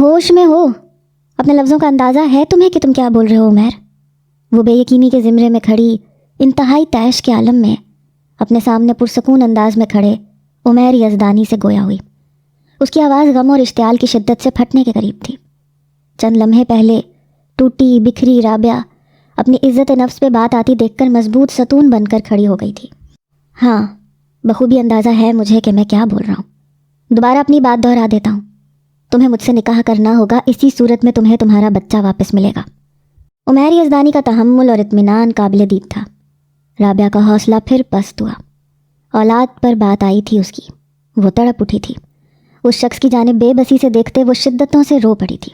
ہوش میں ہو؟ اپنے لفظوں کا اندازہ ہے تمہیں کہ تم کیا بول رہے ہو عمیر؟ وہ بے یقینی کے زمرے میں کھڑی، انتہائی طیش کے عالم میں اپنے سامنے پرسکون انداز میں کھڑے عمیر یزدانی سے گویا ہوئی۔ اس کی آواز غم اور اشتعال کی شدت سے پھٹنے کے قریب تھی۔ چند لمحے پہلے ٹوٹی بکھری رابعہ اپنی عزت نفس پہ بات آتی دیکھ کر مضبوط ستون بن کر کھڑی ہو گئی تھی۔ ہاں، بخوبی اندازہ ہے مجھے کہ میں کیا بول رہا ہوں۔ دوبارہ اپنی بات دہرا دیتا ہوں، تمہیں مجھ سے نکاح کرنا ہوگا، اسی صورت میں تمہیں تمہارا بچہ واپس ملے گا۔ عمیر یزدانی کا تحمل اور اطمینان قابل دید تھا۔ رابعہ کا حوصلہ پھر پست ہوا۔ اولاد پر بات آئی تھی اس کی، وہ تڑپ اٹھی تھی۔ اس شخص کی جانب بے بسی سے دیکھتے وہ شدتوں سے رو پڑی تھی۔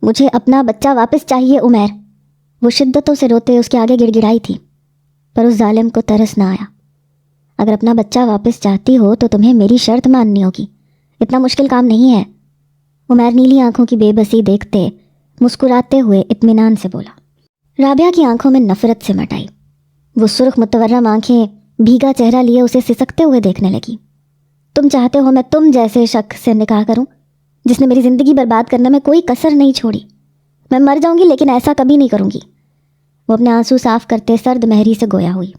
مجھے اپنا بچہ واپس چاہیے عمیر، وہ شدتوں سے روتے اس کے آگے گڑ گڑائی تھی، پر اس ظالم کو ترس نہ آیا۔ اگر اپنا بچہ واپس چاہتی ہو تو تمہیں میری شرط ماننی ہوگی، اتنا مشکل کام نہیں ہے۔ عمیر نیلی آنکھوں کی بے بسی دیکھتے مسکراتے ہوئے اطمینان سے بولا۔ رابعہ کی آنکھوں میں نفرت سمٹ آئی۔ وہ سرخ متورم آنکھیں بھیگا چہرہ لیے اسے سسکتے ہوئے دیکھنے لگی۔ تم چاہتے ہو میں تم جیسے شخص سے نکاح کروں جس نے میری زندگی برباد کرنے میں کوئی کسر نہیں چھوڑی؟ میں مر جاؤں گی لیکن ایسا کبھی نہیں کروں گی۔ وہ اپنے آنسو صاف کرتے سرد مہری سے گویا ہوئی۔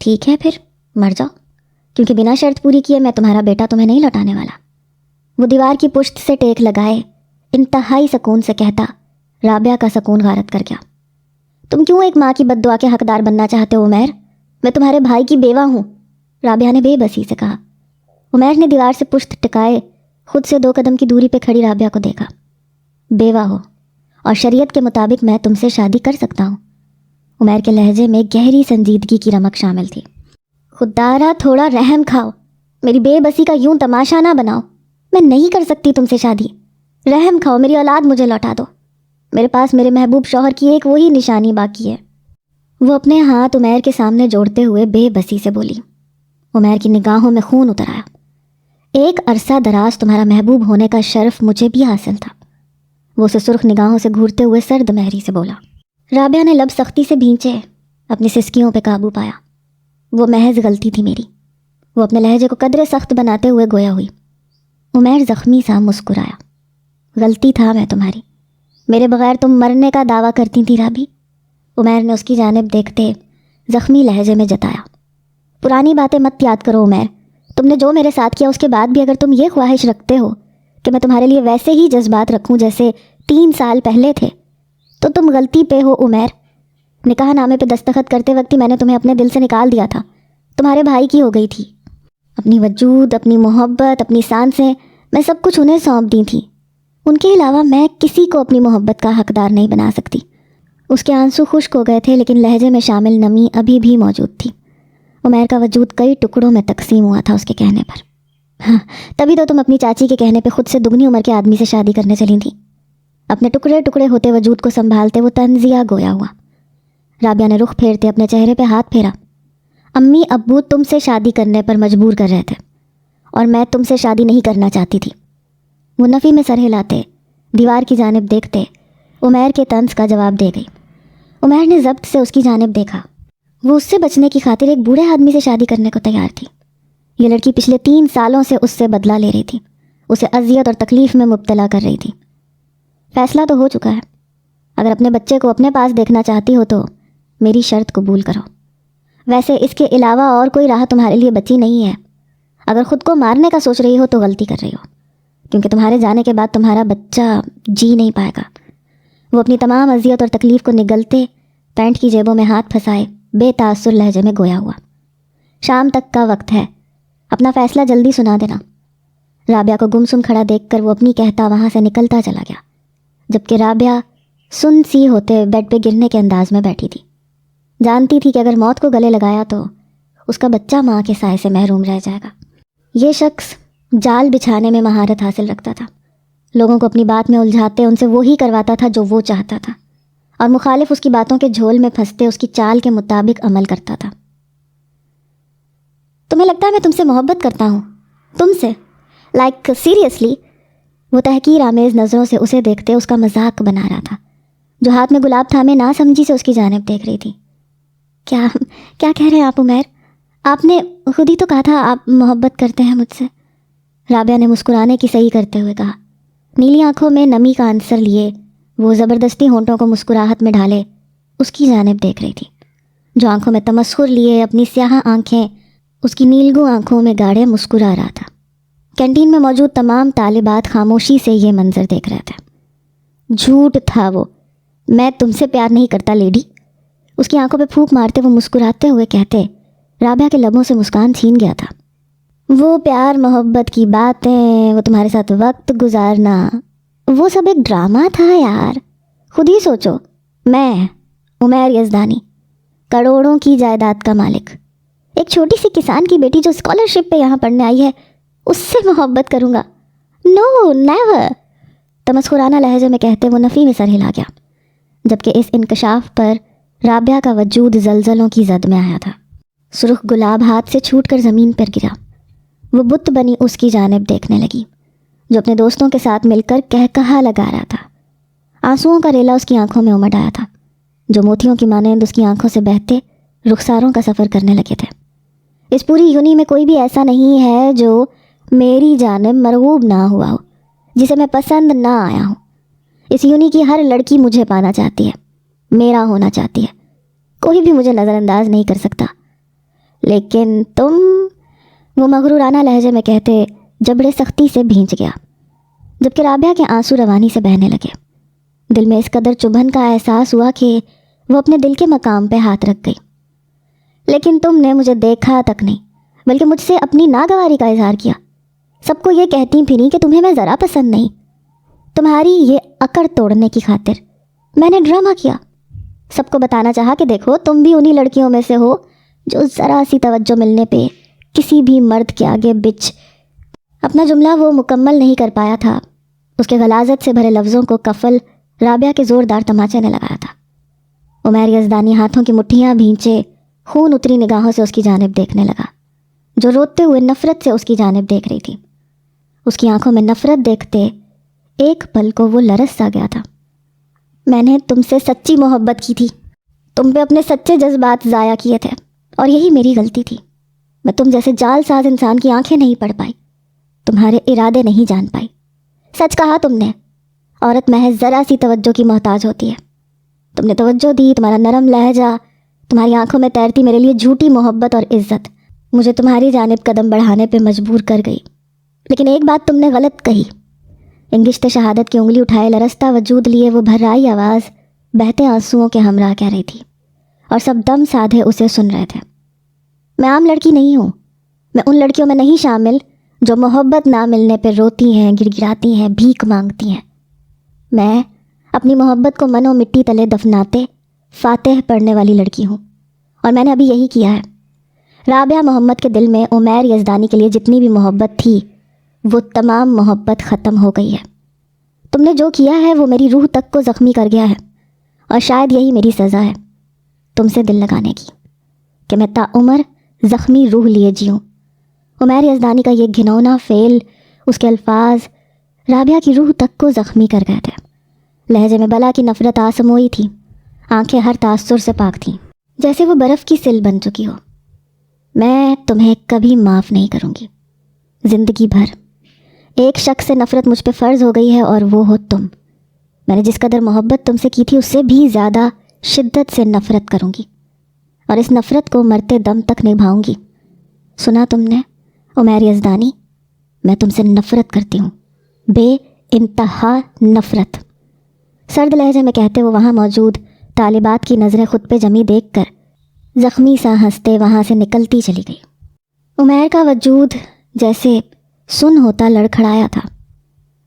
ٹھیک ہے پھر مر جاؤ، کیونکہ بنا شرط پوری کیے میں تمہارا بیٹا تمہیں نہیں لوٹانے والا۔ وہ دیوار کی پشت سے ٹیک لگائے انتہائی سکون سے کہتا۔ رابعہ کا سکون غارت کر گیا۔ تم کیوں ایک ماں کی بد دعا کے حقدار بننا چاہتے ہو عمیر؟ میں تمہارے بھائی کی بیوہ ہوں، رابعہ نے بے بسی سے کہا۔ عمیر نے دیوار سے پشت ٹکائے خود سے 2 قدم کی دوری پہ کھڑی رابعہ کو دیکھا۔ بیوہ ہو اور شریعت کے مطابق میں تم سے شادی کر سکتا ہوں۔ عمیر کے لہجے میں گہری سنجیدگی کی رمق شامل تھی۔ خدارا تھوڑا رحم کھاؤ، میری بے بسی کا یوں تماشا نہ بناؤ۔ میں نہیں کر سکتی تم سے شادی، رحم کھاؤ، میری اولاد مجھے لوٹا دو۔ میرے پاس میرے محبوب شوہر کی ایک وہی نشانی باقی ہے۔ وہ اپنے ہاتھ عمیر کے سامنے جوڑتے ہوئے بے بسی سے بولی۔ عمیر کی نگاہوں میں خون اتر آیا۔ ایک عرصہ دراز تمہارا محبوب ہونے کا شرف مجھے بھی حاصل تھا، وہ اسے سرخ نگاہوں سے گھورتے ہوئے سرد مہری سے بولا۔ رابعہ نے لب سختی سے بھینچے، اپنی سسکیوں پہ قابو پایا۔ وہ محض غلطی تھی میری، وہ اپنے لہجے کو قدرے سخت بناتے ہوئے گویا ہوئی۔ عمیر زخمی سا مسکرایا۔ غلطی تھا میں تمہاری، میرے بغیر تم مرنے کا دعویٰ کرتی تھی رابی، عمیر نے اس کی جانب دیکھتے زخمی لہجے میں جتایا۔ پرانی باتیں مت یاد کرو عمیر، تم نے جو میرے ساتھ کیا اس کے بعد بھی اگر تم یہ خواہش رکھتے ہو کہ میں تمہارے لیے ویسے ہی جذبات رکھوں جیسے 3 سال پہلے تھے تو تم غلطی پہ ہو عمیر۔ نکاح نامے پہ دستخط کرتے وقت ہی میں نے تمہیں اپنے دل سے نکال دیا تھا، تمہارے بھائی کی ہو گئی تھی۔ اپنی وجود، اپنی محبت، اپنی سانسیں میں سب کچھ انہیں سونپ دی تھی، ان کے علاوہ میں کسی کو اپنی محبت کا حقدار نہیں بنا سکتی۔ اس کے آنسو خشک ہو گئے تھے لیکن لہجے میں شامل نمی ابھی بھی موجود تھی۔ عمیر کا وجود کئی ٹکڑوں میں تقسیم ہوا تھا اس کے کہنے پر۔ ہاں، تبھی تو تم اپنی چاچی کے کہنے پہ خود سے دگنی عمر کے آدمی سے شادی کرنے چلی تھی۔ اپنے ٹکڑے ٹکڑے ہوتے وجود کو سنبھالتے وہ تنزیہ گویا ہوا۔ رابعہ نے رخ پھیرتے اپنے چہرے پہ ہاتھ پھیرا۔ امی ابو تم سے شادی کرنے پر مجبور کر رہے تھے اور میں تم سے شادی نہیں کرنا چاہتی تھی۔ وہ نفی میں سر ہلاتے دیوار کی جانب دیکھتے عمیر کے طنز کا جواب دے گئی۔ عمیر نے ضبط سے اس کی جانب دیکھا۔ وہ اس سے بچنے کی خاطر ایک بوڑھے آدمی سے شادی کرنے کو تیار تھی۔ یہ لڑکی پچھلے 3 سالوں سے اس سے بدلہ لے رہی تھی، اسے اذیت اور تکلیف میں مبتلا کر رہی تھی۔ فیصلہ تو ہو چکا ہے، اگر اپنے بچے کو اپنے پاس دیکھنا چاہتی ہو تو میری شرط قبول کرو۔ ویسے اس کے علاوہ اور کوئی راہ تمہارے لیے بچی نہیں ہے۔ اگر خود کو مارنے کا سوچ رہی ہو تو غلطی کر رہی ہو، کیونکہ تمہارے جانے کے بعد تمہارا بچہ جی نہیں پائے گا۔ وہ اپنی تمام اذیت اور تکلیف کو نگلتے پینٹ کی جیبوں میں ہاتھ پھنسائے بے تاثر لہجے میں گویا ہوا۔ شام تک کا وقت ہے، اپنا فیصلہ جلدی سنا دینا۔ رابعہ کو گمسم کھڑا دیکھ کر وہ اپنی کہتا وہاں سے نکلتا چلا گیا، جبکہ رابعہ سن سی ہوتے بیڈ پہ گرنے کے انداز میں بیٹھی تھی۔ جانتی تھی کہ اگر موت کو گلے لگایا تو اس کا بچہ ماں کے سائے سے محروم رہ جائے گا۔ یہ شخص جال بچھانے میں مہارت حاصل رکھتا تھا، لوگوں کو اپنی بات میں الجھاتے ان سے وہی کرواتا تھا جو وہ چاہتا تھا، اور مخالف اس کی باتوں کے جھول میں پھنستے اس کی چال کے مطابق عمل کرتا تھا۔ تمہیں لگتا ہے میں تم سے محبت کرتا ہوں؟ تم سے؟ Like seriously? وہ تحقیر آمیز نظروں سے اسے دیکھتے اس کا مذاق بنا رہا تھا، جو ہاتھ میں گلاب تھامے ناسمجھی سے اس کی جانب دیکھ رہی تھی۔ کیا کہہ رہے ہیں آپ عمیر؟ آپ نے خود ہی تو کہا تھا آپ محبت کرتے ہیں مجھ سے، رابعہ نے مسکرانے کی صحیح کرتے ہوئے کہا۔ نیلی آنکھوں میں نمی کا عنصر لیے وہ زبردستی ہونٹوں کو مسکراہٹ میں ڈھالے اس کی جانب دیکھ رہی تھی، جو آنکھوں میں تمسخر لیے اپنی سیاہ آنکھیں اس کی نیلگوں آنکھوں میں گاڑے مسکرا رہا تھا۔ کینٹین میں موجود تمام طالبات خاموشی سے یہ منظر دیکھ رہے تھے۔ جھوٹ تھا وہ، میں تم سے پیار نہیں کرتا لیڈی، اس کی آنکھوں پہ پھونک مارتے وہ مسکراتے ہوئے کہتے۔ رابعہ کے لبوں سے مسکان چھین گیا تھا۔ وہ پیار محبت کی باتیں، وہ تمہارے ساتھ وقت گزارنا، وہ سب ایک ڈرامہ تھا یار۔ خود ہی سوچو، میں عمیر یزدانی، کروڑوں کی جائیداد کا مالک، ایک چھوٹی سی کسان کی بیٹی جو اسکالرشپ پہ یہاں پڑھنے آئی ہے، اس سے محبت کروں گا؟ نو نیور، تمسخرانہ لہجے میں کہتے وہ نفی میں سر ہلا گیا، جبکہ اس انکشاف پر رابعہ کا وجود زلزلوں کی زد میں آیا تھا۔ سرخ گلاب ہاتھ سے چھوٹ کر زمین پر گرا۔ وہ بت بنی اس کی جانب دیکھنے لگی، جو اپنے دوستوں کے ساتھ مل کر کہا لگا رہا تھا۔ آنسوؤں کا ریلا اس کی آنکھوں میں امڈ آیا تھا، جو موتیوں کی مانند اس کی آنکھوں سے بہتے رخساروں کا سفر کرنے لگے تھے۔ اس پوری یونی میں کوئی بھی ایسا نہیں ہے جو میری جانب مرغوب نہ ہوا ہو، جسے میں پسند نہ آیا ہوں۔ اس یونی کی ہر لڑکی مجھے پانا چاہتی ہے، میرا ہونا چاہتی ہے، کوئی بھی مجھے نظر انداز نہیں کر سکتا۔ لیکن تم، وہ مغرورانہ لہجے میں کہتے جبڑے سختی سے بھینچ گیا، جبکہ رابعہ کے آنسو روانی سے بہنے لگے۔ دل میں اس قدر چبھن کا احساس ہوا کہ وہ اپنے دل کے مقام پہ ہاتھ رکھ گئی۔ لیکن تم نے مجھے دیکھا تک نہیں، بلکہ مجھ سے اپنی ناگواری کا اظہار کیا۔ سب کو یہ کہتی پھری کہ تمہیں میں ذرا پسند نہیں۔ تمہاری یہ اکڑ توڑنے کی خاطر میں نے ڈرامہ کیا، سب کو بتانا چاہا کہ دیکھو تم بھی انہی لڑکیوں میں سے ہو جو ذرا سی توجہ ملنے پہ کسی بھی مرد کے آگے بچ۔ اپنا جملہ وہ مکمل نہیں کر پایا تھا، اس کے غلاظت سے بھرے لفظوں کو کفل رابعہ کے زوردار تماچے نے لگایا تھا۔ عمیر یزدانی ہاتھوں کی مٹھیاں بھینچے خون اتری نگاہوں سے اس کی جانب دیکھنے لگا، جو روتے ہوئے نفرت سے اس کی جانب دیکھ رہی تھی۔ اس کی آنکھوں میں نفرت دیکھتے ایک پل کو وہ لرز سا گیا تھا۔ میں نے تم سے سچی محبت کی تھی، تم پہ اپنے سچے جذبات ضائع کیے تھے، اور یہی میری غلطی تھی۔ میں تم جیسے جال ساز انسان کی آنکھیں نہیں پڑھ پائی، تمہارے ارادے نہیں جان پائی۔ سچ کہا تم نے، عورت محض ذرا سی توجہ کی محتاج ہوتی ہے۔ تم نے توجہ دی، تمہارا نرم لہجہ، تمہاری آنکھوں میں تیرتی میرے لیے جھوٹی محبت اور عزت مجھے تمہاری جانب قدم بڑھانے پہ مجبور کر گئی۔ لیکن ایک بات تم نے غلط کہی۔ انگشت شہادت کی انگلی اٹھائے لرزتا وجود لیے وہ بھرائی آواز بہتے آنسوؤں کے ہمراہ کہہ رہی تھی، اور سب دم سادھے اسے سن رہے تھے۔ میں عام لڑکی نہیں ہوں، میں ان لڑکیوں میں نہیں شامل جو محبت نہ ملنے پہ روتی ہیں، گڑ گڑاتی ہیں، بھیک مانگتی ہیں۔ میں اپنی محبت کو من و مٹی تلے دفناتے فاتح پڑھنے والی لڑکی ہوں، اور میں نے ابھی یہی کیا ہے۔ رابعہ محمد کے دل میں عمیر یزدانی کے لیے جتنی بھی محبت تھی، وہ تمام محبت ختم ہو گئی ہے۔ تم نے جو کیا ہے وہ میری روح تک کو زخمی کر گیا ہے، اور شاید یہی میری سزا ہے تم سے دل لگانے کی، کہ میں تعمر زخمی روح لیے جیوں۔ عمیر یزدانی کا یہ گھنونا فعل، اس کے الفاظ رابعہ کی روح تک کو زخمی کر گئے تھے۔ لہجے میں بلا کی نفرت آسموئی تھی، آنکھیں ہر تاثر سے پاک تھیں، جیسے وہ برف کی سل بن چکی ہو۔ میں تمہیں کبھی معاف نہیں کروں گی، زندگی بھر۔ ایک شخص سے نفرت مجھ پہ فرض ہو گئی ہے، اور وہ ہو تم۔ میں نے جس قدر محبت تم سے کی تھی، اس سے بھی زیادہ شدت سے نفرت کروں گی، اور اس نفرت کو مرتے دم تک نبھاؤں گی۔ سنا تم نے عمیر یزدانی، میں تم سے نفرت کرتی ہوں، بے انتہا نفرت۔ سرد لہجے میں کہتے وہ وہاں موجود طالبات کی نظریں خود پہ جمی دیکھ کر زخمی سا ہنستے وہاں سے نکلتی چلی گئی۔ عمیر کا وجود جیسے سن ہوتا لڑکھڑایا تھا۔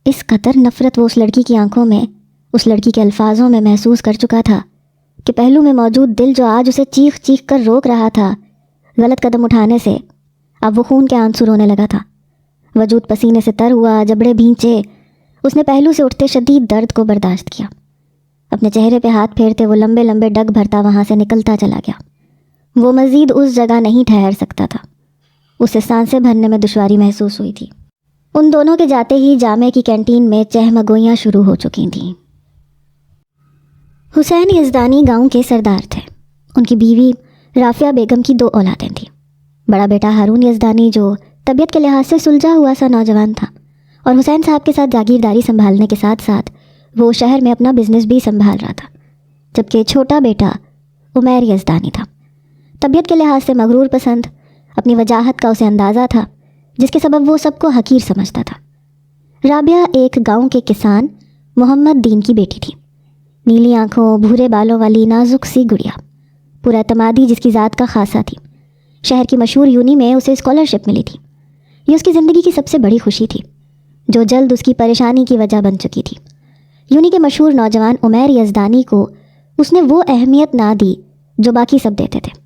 اس قدر نفرت وہ اس لڑکی کی آنکھوں میں، اس لڑکی کے الفاظوں میں محسوس کر چکا تھا کہ پہلو میں موجود دل جو آج اسے چیخ چیخ کر روک رہا تھا غلط قدم اٹھانے سے، اب وہ خون کے آنسو رونے لگا تھا۔ وجود پسینے سے تر ہوا، جبڑے بھینچے، اس نے پہلو سے اٹھتے شدید درد کو برداشت کیا۔ اپنے چہرے پہ ہاتھ پھیرتے وہ لمبے لمبے ڈگ بھرتا وہاں سے نکلتا چلا گیا۔ وہ مزید اس جگہ نہیں ٹھہر سکتا تھا، اسے سانسیں بھرنے میں دشواری محسوس ہوئی تھی۔ ان دونوں کے جاتے ہی جامع کی کینٹین میں چہمگوئیاں شروع ہو چکی تھیں۔ حسین یزدانی گاؤں کے سردار تھے۔ ان کی بیوی رافعہ بیگم کی 2 اولادیں تھیں۔ بڑا بیٹا ہارون یزدانی جو طبیعت کے لحاظ سے سلجھا ہوا سا نوجوان تھا، اور حسین صاحب کے ساتھ جاگیرداری سنبھالنے کے ساتھ ساتھ وہ شہر میں اپنا بزنس بھی سنبھال رہا تھا، جبکہ چھوٹا بیٹا عمیر یزدانی تھا، طبیعت کے لحاظ سے مغرور پسند، اپنی وجاہت کا اسے اندازہ تھا، جس کے سبب وہ سب کو حقیر سمجھتا تھا۔ رابعہ ایک گاؤں کے کسان محمد دین کی بیٹی تھی، نیلی آنکھوں، بھورے بالوں والی نازک سی گڑیا، پورا اعتمادی جس کی ذات کا خاصہ تھی۔ شہر کی مشہور یونی میں اسے اسکالرشپ ملی تھی، یہ اس کی زندگی کی سب سے بڑی خوشی تھی، جو جلد اس کی پریشانی کی وجہ بن چکی تھی۔ یونی کے مشہور نوجوان عمیر یزدانی کو اس نے وہ اہمیت نہ دی جو باقی سب دیتے تھے۔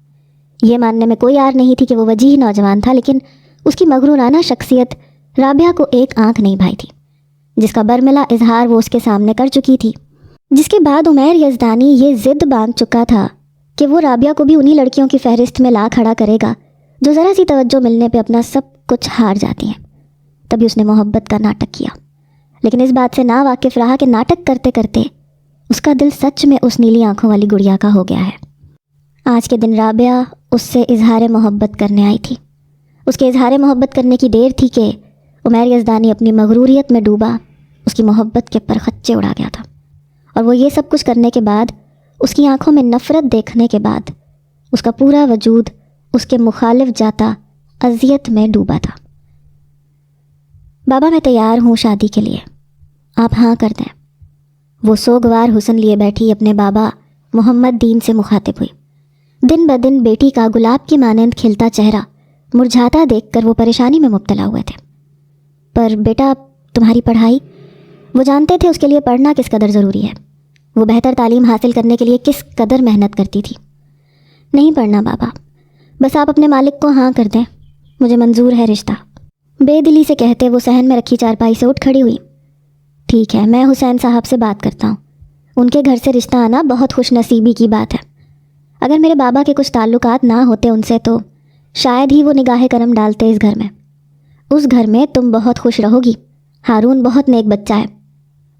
یہ ماننے میں کوئی عار نہیں تھی کہ وہ وجیح نوجوان تھا، لیکن اس کی مغرورانہ شخصیت رابعہ کو ایک آنکھ نہیں بھائی تھی، جس کا برملا اظہار وہ اس کے سامنے کر چکی تھی، جس کے بعد عمیر یزدانی یہ ضد باندھ چکا تھا کہ وہ رابعہ کو بھی انہی لڑکیوں کی فہرست میں لا کھڑا کرے گا جو ذرا سی توجہ ملنے پہ اپنا سب کچھ ہار جاتی ہیں۔ تبھی اس نے محبت کا ناٹک کیا، لیکن اس بات سے نا واقف رہا کہ ناٹک کرتے کرتے اس کا دل سچ میں اس نیلی آنکھوں والی گڑیا کا ہو گیا ہے۔ آج کے دن رابعہ اس سے اظہار محبت کرنے آئی تھی۔ اس کے اظہار محبت کرنے کی دیر تھی کہ عمیر یزدانی اپنی مغروریت میں ڈوبا اس کی محبت کے پرخچے اڑا گیا تھا، اور وہ یہ سب کچھ کرنے کے بعد، اس کی آنکھوں میں نفرت دیکھنے کے بعد، اس کا پورا وجود اس کے مخالف جاتا اذیت میں ڈوبا تھا۔ بابا میں تیار ہوں شادی کے لیے، آپ ہاں کر دیں۔ وہ سوگوار حسن لیے بیٹھی اپنے بابا محمد دین سے مخاطب ہوئی۔ دن بدن بیٹی کا گلاب کی مانند کھلتا چہرہ مرجھاتا دیکھ کر وہ پریشانی میں مبتلا ہوئے تھے۔ پر بیٹا، تمہاری پڑھائی، وہ جانتے تھے اس کے لیے پڑھنا کس قدر ضروری ہے، وہ بہتر تعلیم حاصل کرنے کے لیے کس قدر محنت کرتی تھی۔ نہیں پڑھنا بابا، بس آپ اپنے مالک کو ہاں کر دیں، مجھے منظور ہے رشتہ۔ بے دلی سے کہتے وہ صحن میں رکھی چارپائی سے اٹھ کھڑی ہوئی۔ ٹھیک ہے، میں حسین صاحب سے بات کرتا ہوں، ان کے گھر سے رشتہ آنا بہت خوش نصیبی کی بات ہے۔ اگر میرے بابا کے کچھ تعلقات نہ ہوتے ان سے تو شاید ہی وہ نگاہ کرم ڈالتے اس گھر میں۔ اس گھر میں تم بہت خوش رہو گی، ہارون بہت نیک بچہ ہے،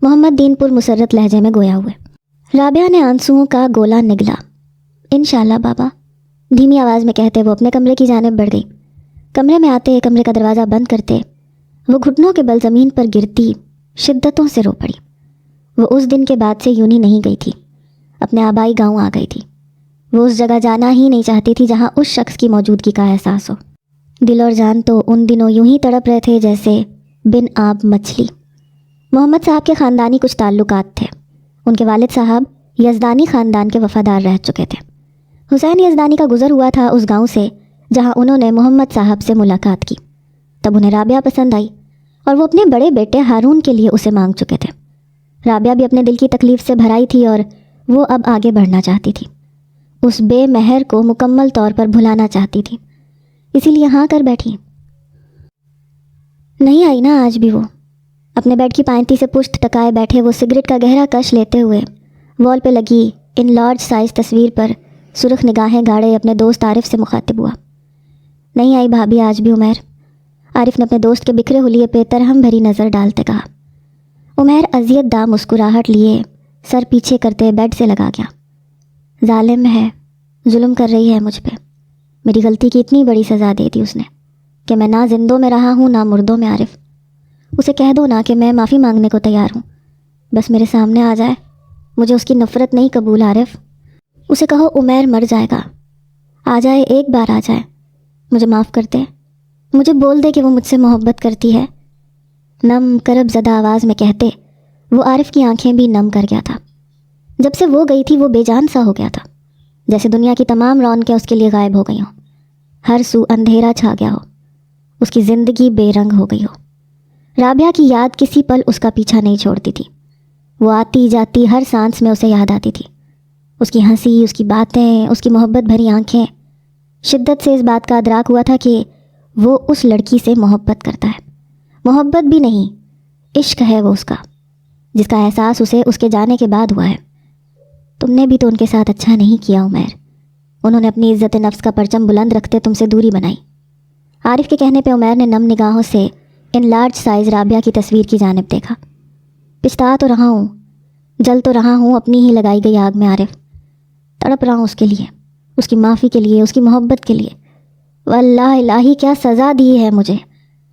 محمد دین پر مسرت لہجے میں گویا ہوئے۔ رابعہ نے آنسوؤں کا گولا نگلا۔ انشاءاللہ بابا، دھیمی آواز میں کہتے وہ اپنے کمرے کی جانب بڑھ گئی۔ کمرے میں آتے کمرے کا دروازہ بند کرتے وہ گھٹنوں کے بل زمین پر گرتی شدتوں سے رو پڑی۔ وہ اس دن کے بعد سے یونی نہیں گئی تھی، اپنے آبائی گاؤں آ گئی تھی۔ وہ اس جگہ جانا ہی نہیں چاہتی تھی جہاں اس شخص کی موجودگی کا احساس ہو۔ دل اور جان تو ان دنوں یوں ہی تڑپ رہے تھے جیسے بن آب مچھلی۔ محمد صاحب کے خاندانی کچھ تعلقات تھے، ان کے والد صاحب یزدانی خاندان کے وفادار رہ چکے تھے۔ حسین یزدانی کا گزر ہوا تھا اس گاؤں سے جہاں انہوں نے محمد صاحب سے ملاقات کی، تب انہیں رابعہ پسند آئی اور وہ اپنے بڑے بیٹے ہارون کے لیے اسے مانگ چکے تھے۔ رابعہ بھی اپنے دل کی تکلیف سے بھرائی تھی اور وہ اب آگے بڑھنا چاہتی تھی، اس بے مہر کو مکمل طور پر بھلانا چاہتی تھی، اسی لیے ہاں کر بیٹھی۔ نہیں آئی نا آج بھی وہ؟ اپنے بیڈ کی پائنتی سے پشت ٹکائے بیٹھے وہ سگریٹ کا گہرا کش لیتے ہوئے وال پہ لگی ان لارج سائز تصویر پر سرخ نگاہیں گاڑے اپنے دوست عارف سے مخاطب ہوا۔ نہیں آئی بھابھی آج بھی عمیر؟ عارف نے اپنے دوست کے بکھرے حلیے پہ ترہم بھری نظر ڈالتے کہا۔ عمیر اذیت دہ مسکراہٹ لیے سر پیچھے کرتے بیڈ سے لگا گیا۔ ظالم ہے، ظلم کر رہی ہے مجھ پہ، میری غلطی کی اتنی بڑی سزا دے دی اس نے کہ میں نہ زندوں میں رہا ہوں نہ مردوں میں۔ عارف، اسے کہہ دو نا کہ میں معافی مانگنے کو تیار ہوں، بس میرے سامنے آ جائے، مجھے اس کی نفرت نہیں قبول۔ عارف، اسے کہو عمیر مر جائے گا، آ جائے، ایک بار آ جائے، مجھے معاف کر دے، مجھے بول دے کہ وہ مجھ سے محبت کرتی ہے۔ نم کرب زدہ آواز میں کہتے وہ عارف کی آنکھیں بھی نم کر گیا تھا۔ جب سے وہ گئی تھی وہ بے جان سا ہو گیا تھا، جیسے دنیا کی تمام رونقیں اس کے لیے غائب ہو گئی ہوں، ہر سو اندھیرا چھا گیا ہو، اس کی زندگی بے رنگ ہو گئی ہو۔ رابعہ کی یاد کسی پل اس کا پیچھا نہیں چھوڑتی تھی، وہ آتی جاتی ہر سانس میں اسے یاد آتی تھی، اس کی ہنسی، اس کی باتیں، اس کی محبت بھری آنکھیں۔ شدت سے اس بات کا ادراک ہوا تھا کہ وہ اس لڑکی سے محبت کرتا ہے، محبت بھی نہیں، عشق ہے وہ اس کا، جس کا احساس اسے اس کے جانے کے بعد ہوا ہے۔ تم نے بھی تو ان کے ساتھ اچھا نہیں کیا عمیر، انہوں نے اپنی عزت نفس کا پرچم بلند رکھتے تم سے دوری بنائی۔ عارف کے کہنے پہ عمیر نے نم نگاہوں سے ان لارج سائز رابعہ کی تصویر کی جانب دیکھا۔ پچھتا تو رہا ہوں، جل تو رہا ہوں اپنی ہی لگائی گئی آگ میں عارف، تڑپ رہا ہوں اس کے لیے، اس کی معافی کے لیے، اس کی محبت کے لیے۔ واللہ الہی کیا سزا دی ہے مجھے،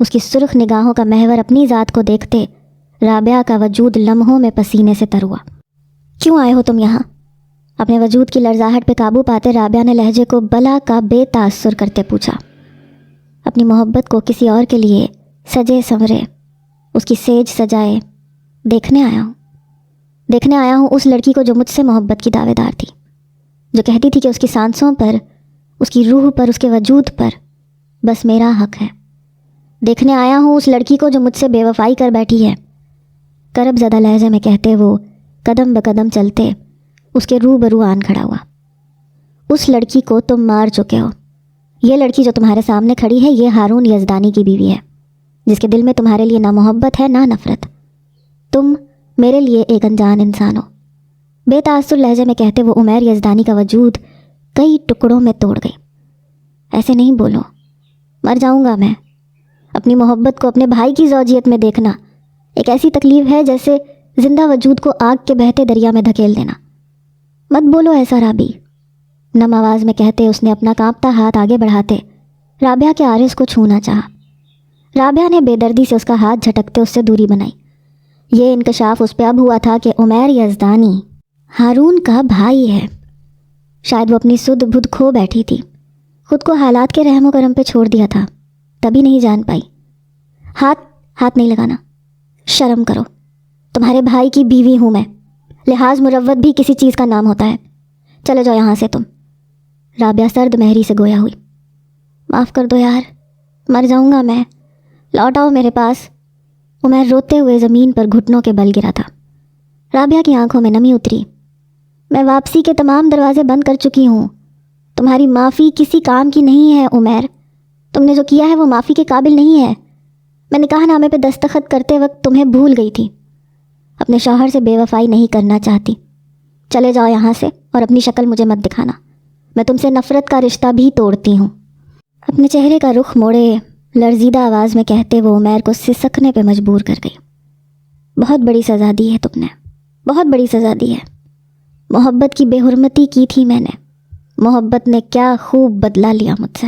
اس کی سرخ نگاہوں کا محور اپنی ذات کو دیکھتے رابعہ کا وجود لمحوں میں پسینے سے تر ہوا۔ کیوں آئے ہو تم یہاں؟ اپنے وجود کی لرزاہٹ پہ قابو پاتے رابعہ نے لہجے کو بلا کا بے تاثر کرتے پوچھا۔ اپنی محبت کو کسی اور کے لیے سجے سنورے، اس کی سیج سجائے دیکھنے آیا ہوں اس لڑکی کو جو مجھ سے محبت کی دعوے دار تھی، جو کہتی تھی کہ اس کی سانسوں پر، اس کی روح پر، اس کے وجود پر بس میرا حق ہے۔ دیکھنے آیا ہوں اس لڑکی کو جو مجھ سے بے وفائی کر بیٹھی ہے۔ کرب زدہ لہجے میں کہتے وہ قدم بقدم چلتے اس کے روبرو آن کھڑا ہوا۔ اس لڑکی کو تم مار چکے ہو۔ یہ لڑکی جو تمہارے سامنے کھڑی ہے یہ ہارون یزدانی کی بیوی ہے، جس کے دل میں تمہارے لیے نہ محبت ہے نہ نفرت۔ تم میرے لیے ایک انجان انسان ہو۔ بے تاثر لہجے میں کہتے وہ عمیر یزدانی کا وجود کئی ٹکڑوں میں توڑ گئی۔ ایسے نہیں بولو، مر جاؤں گا میں۔ اپنی محبت کو اپنے بھائی کی زوجیت میں دیکھنا ایک ایسی تکلیف ہے جیسے زندہ وجود کو آگ کے بہتے دریا میں دھکیل دینا۔ مت بولو ایسا رابی، نم آواز میں کہتے اس نے اپنا کانپتا ہاتھ آگے بڑھاتے رابعہ کے عارض کو چھونا چاہا۔ رابعہ نے بے دردی سے اس کا ہاتھ جھٹکتے اس سے دوری بنائی۔ یہ انکشاف اس پہ اب ہوا تھا کہ عمیر یزدانی ہارون کا بھائی ہے۔ شاید وہ اپنی سدھ بدھ کھو بیٹھی تھی، خود کو حالات کے رحم و کرم پہ چھوڑ دیا تھا، تبھی نہیں جان پائی۔ ہاتھ نہیں لگانا، شرم کرو، تمہارے بھائی کی بیوی ہوں میں، لحاظ مروت بھی کسی چیز کا نام ہوتا ہے۔ چلے جاؤ یہاں سے تم۔ رابعہ سرد مہری سے گویا ہوئی۔ معاف کر دو یار، مر جاؤں گا میں، لوٹ آؤ میرے پاس۔ عمیر روتے ہوئے زمین پر گھٹنوں کے بل گرا تھا۔ رابعہ کی آنکھوں میں نمی اتری۔ میں واپسی کے تمام دروازے بند کر چکی ہوں، تمہاری معافی کسی کام کی نہیں ہے عمیر، تم نے جو کیا ہے وہ معافی کے قابل نہیں ہے۔ میں نکاح نامے پہ دستخط کرتے وقت تمہیں بھول گئی تھی، اپنے شوہر سے بے وفائی نہیں کرنا چاہتی۔ چلے جاؤ یہاں سے اور اپنی شکل مجھے مت دکھانا، میں تم سے نفرت کا رشتہ بھی توڑتی ہوں۔ اپنے چہرے کا رخ موڑے لرزیدہ آواز میں کہتے وہ عمیر کو سسکنے پہ مجبور کر گئی۔ بہت بڑی سزا دی ہے تم نے، بہت بڑی سزا دی ہے۔ محبت کی بے حرمتی کی تھی میں نے، محبت نے کیا خوب بدلہ لیا مجھ سے۔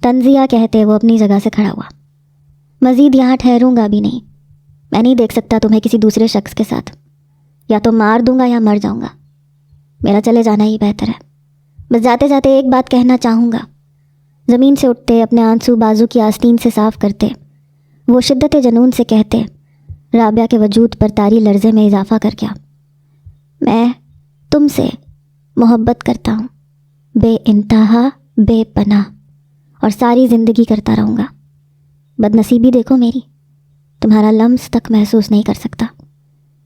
تنزیہ کہتے وہ اپنی جگہ سے کھڑا ہوا۔ مزید یہاں ٹھہروں گا بھی نہیں، میں نہیں دیکھ سکتا تمہیں کسی دوسرے شخص کے ساتھ، یا تو مار دوں گا یا مر جاؤں گا، میرا چلے جانا ہی بہتر ہے۔ بس جاتے جاتے ایک بات کہنا چاہوں گا۔ زمین سے اٹھتے اپنے آنسو بازو کی آستین سے صاف کرتے وہ شدت جنون سے کہتے رابعہ کے وجود پر طاری لرزے میں اضافہ کر گیا، میں تم سے محبت کرتا ہوں، بے انتہا، بے پناہ، اور ساری زندگی کرتا رہوں گا۔ بد نصیبی دیکھو میری، تمہارا لمس تک محسوس نہیں کر سکتا،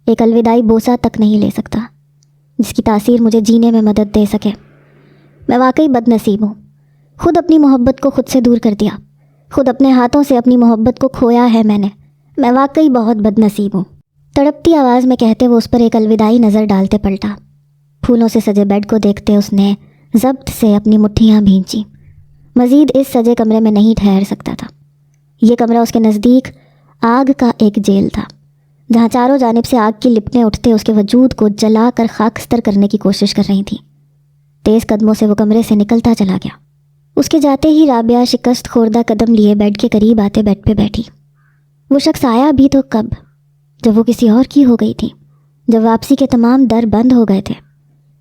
ایک الوداعی بوسہ تک نہیں لے سکتا جس کی تاثیر مجھے جینے میں مدد دے سکے۔ میں واقعی بد نصیب ہوں، خود اپنی محبت کو خود سے دور کر دیا، خود اپنے ہاتھوں سے اپنی محبت کو کھویا ہے میں واقعی بہت بد نصیب ہوں۔ تڑپتی آواز میں کہتے وہ اس پر ایک الوداعی نظر ڈالتے پلٹا۔ پھولوں سے سجے بیڈ کو دیکھتے اس نے ضبط سے اپنی مٹھیاں بھینچی۔ مزید اس سجے کمرے میں نہیں ٹھہر سکتا تھا۔ یہ کمرہ اس کے نزدیک آگ کا ایک جیل تھا، جہاں چاروں جانب سے آگ کی لپٹیں اٹھتے اس کے وجود کو جلا کر خاکستر کرنے کی کوشش کر رہی تھیں۔ تیز قدموں سے وہ کمرے سے نکلتا چلا گیا۔ اس کے جاتے ہی رابعہ شکست خوردہ قدم لیے بیڈ کے قریب آتے بیڈ پہ بیٹھی۔ وہ شخص آیا بھی تو کب، جب وہ کسی اور کی ہو گئی تھی، جب واپسی کے تمام در بند ہو گئے تھے،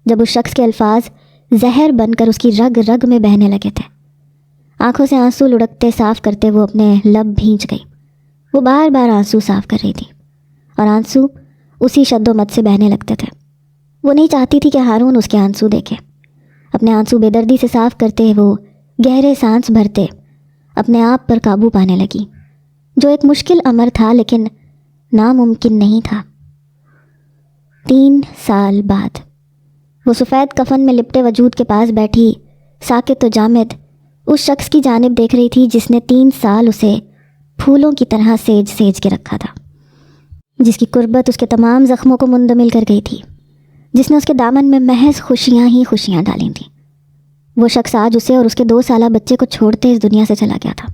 جب اس شخص کے الفاظ زہر بن کر اس کی رگ رگ میں بہنے لگے تھے۔ آنکھوں سے آنسو لڑکتے صاف کرتے وہ اپنے لب بھینچ گئی۔ وہ بار بار آنسو صاف کر رہی تھی اور آنسو اسی شد و مت سے بہنے لگتے تھے۔ وہ نہیں چاہتی تھی کہ ہارون اس کے آنسو دیکھے۔ اپنے آنسو بے دردی سے صاف کرتے وہ گہرے سانس بھرتے اپنے آپ پر قابو پانے لگی، جو ایک مشکل امر تھا لیکن ناممکن نہیں تھا۔ 3 سال بعد وہ سفید کفن میں لپٹے وجود کے پاس بیٹھی ساکت و جامد اس شخص کی جانب دیکھ رہی تھی جس نے 3 سال اسے پھولوں کی طرح سیج سیج کے رکھا تھا، جس کی قربت اس کے تمام زخموں کو مندمل کر گئی تھی، جس نے اس کے دامن میں محض خوشیاں ہی خوشیاں ڈالی تھیں۔ وہ شخص آج اسے اور اس کے 2 سالہ بچے کو چھوڑتے اس دنیا سے چلا گیا تھا۔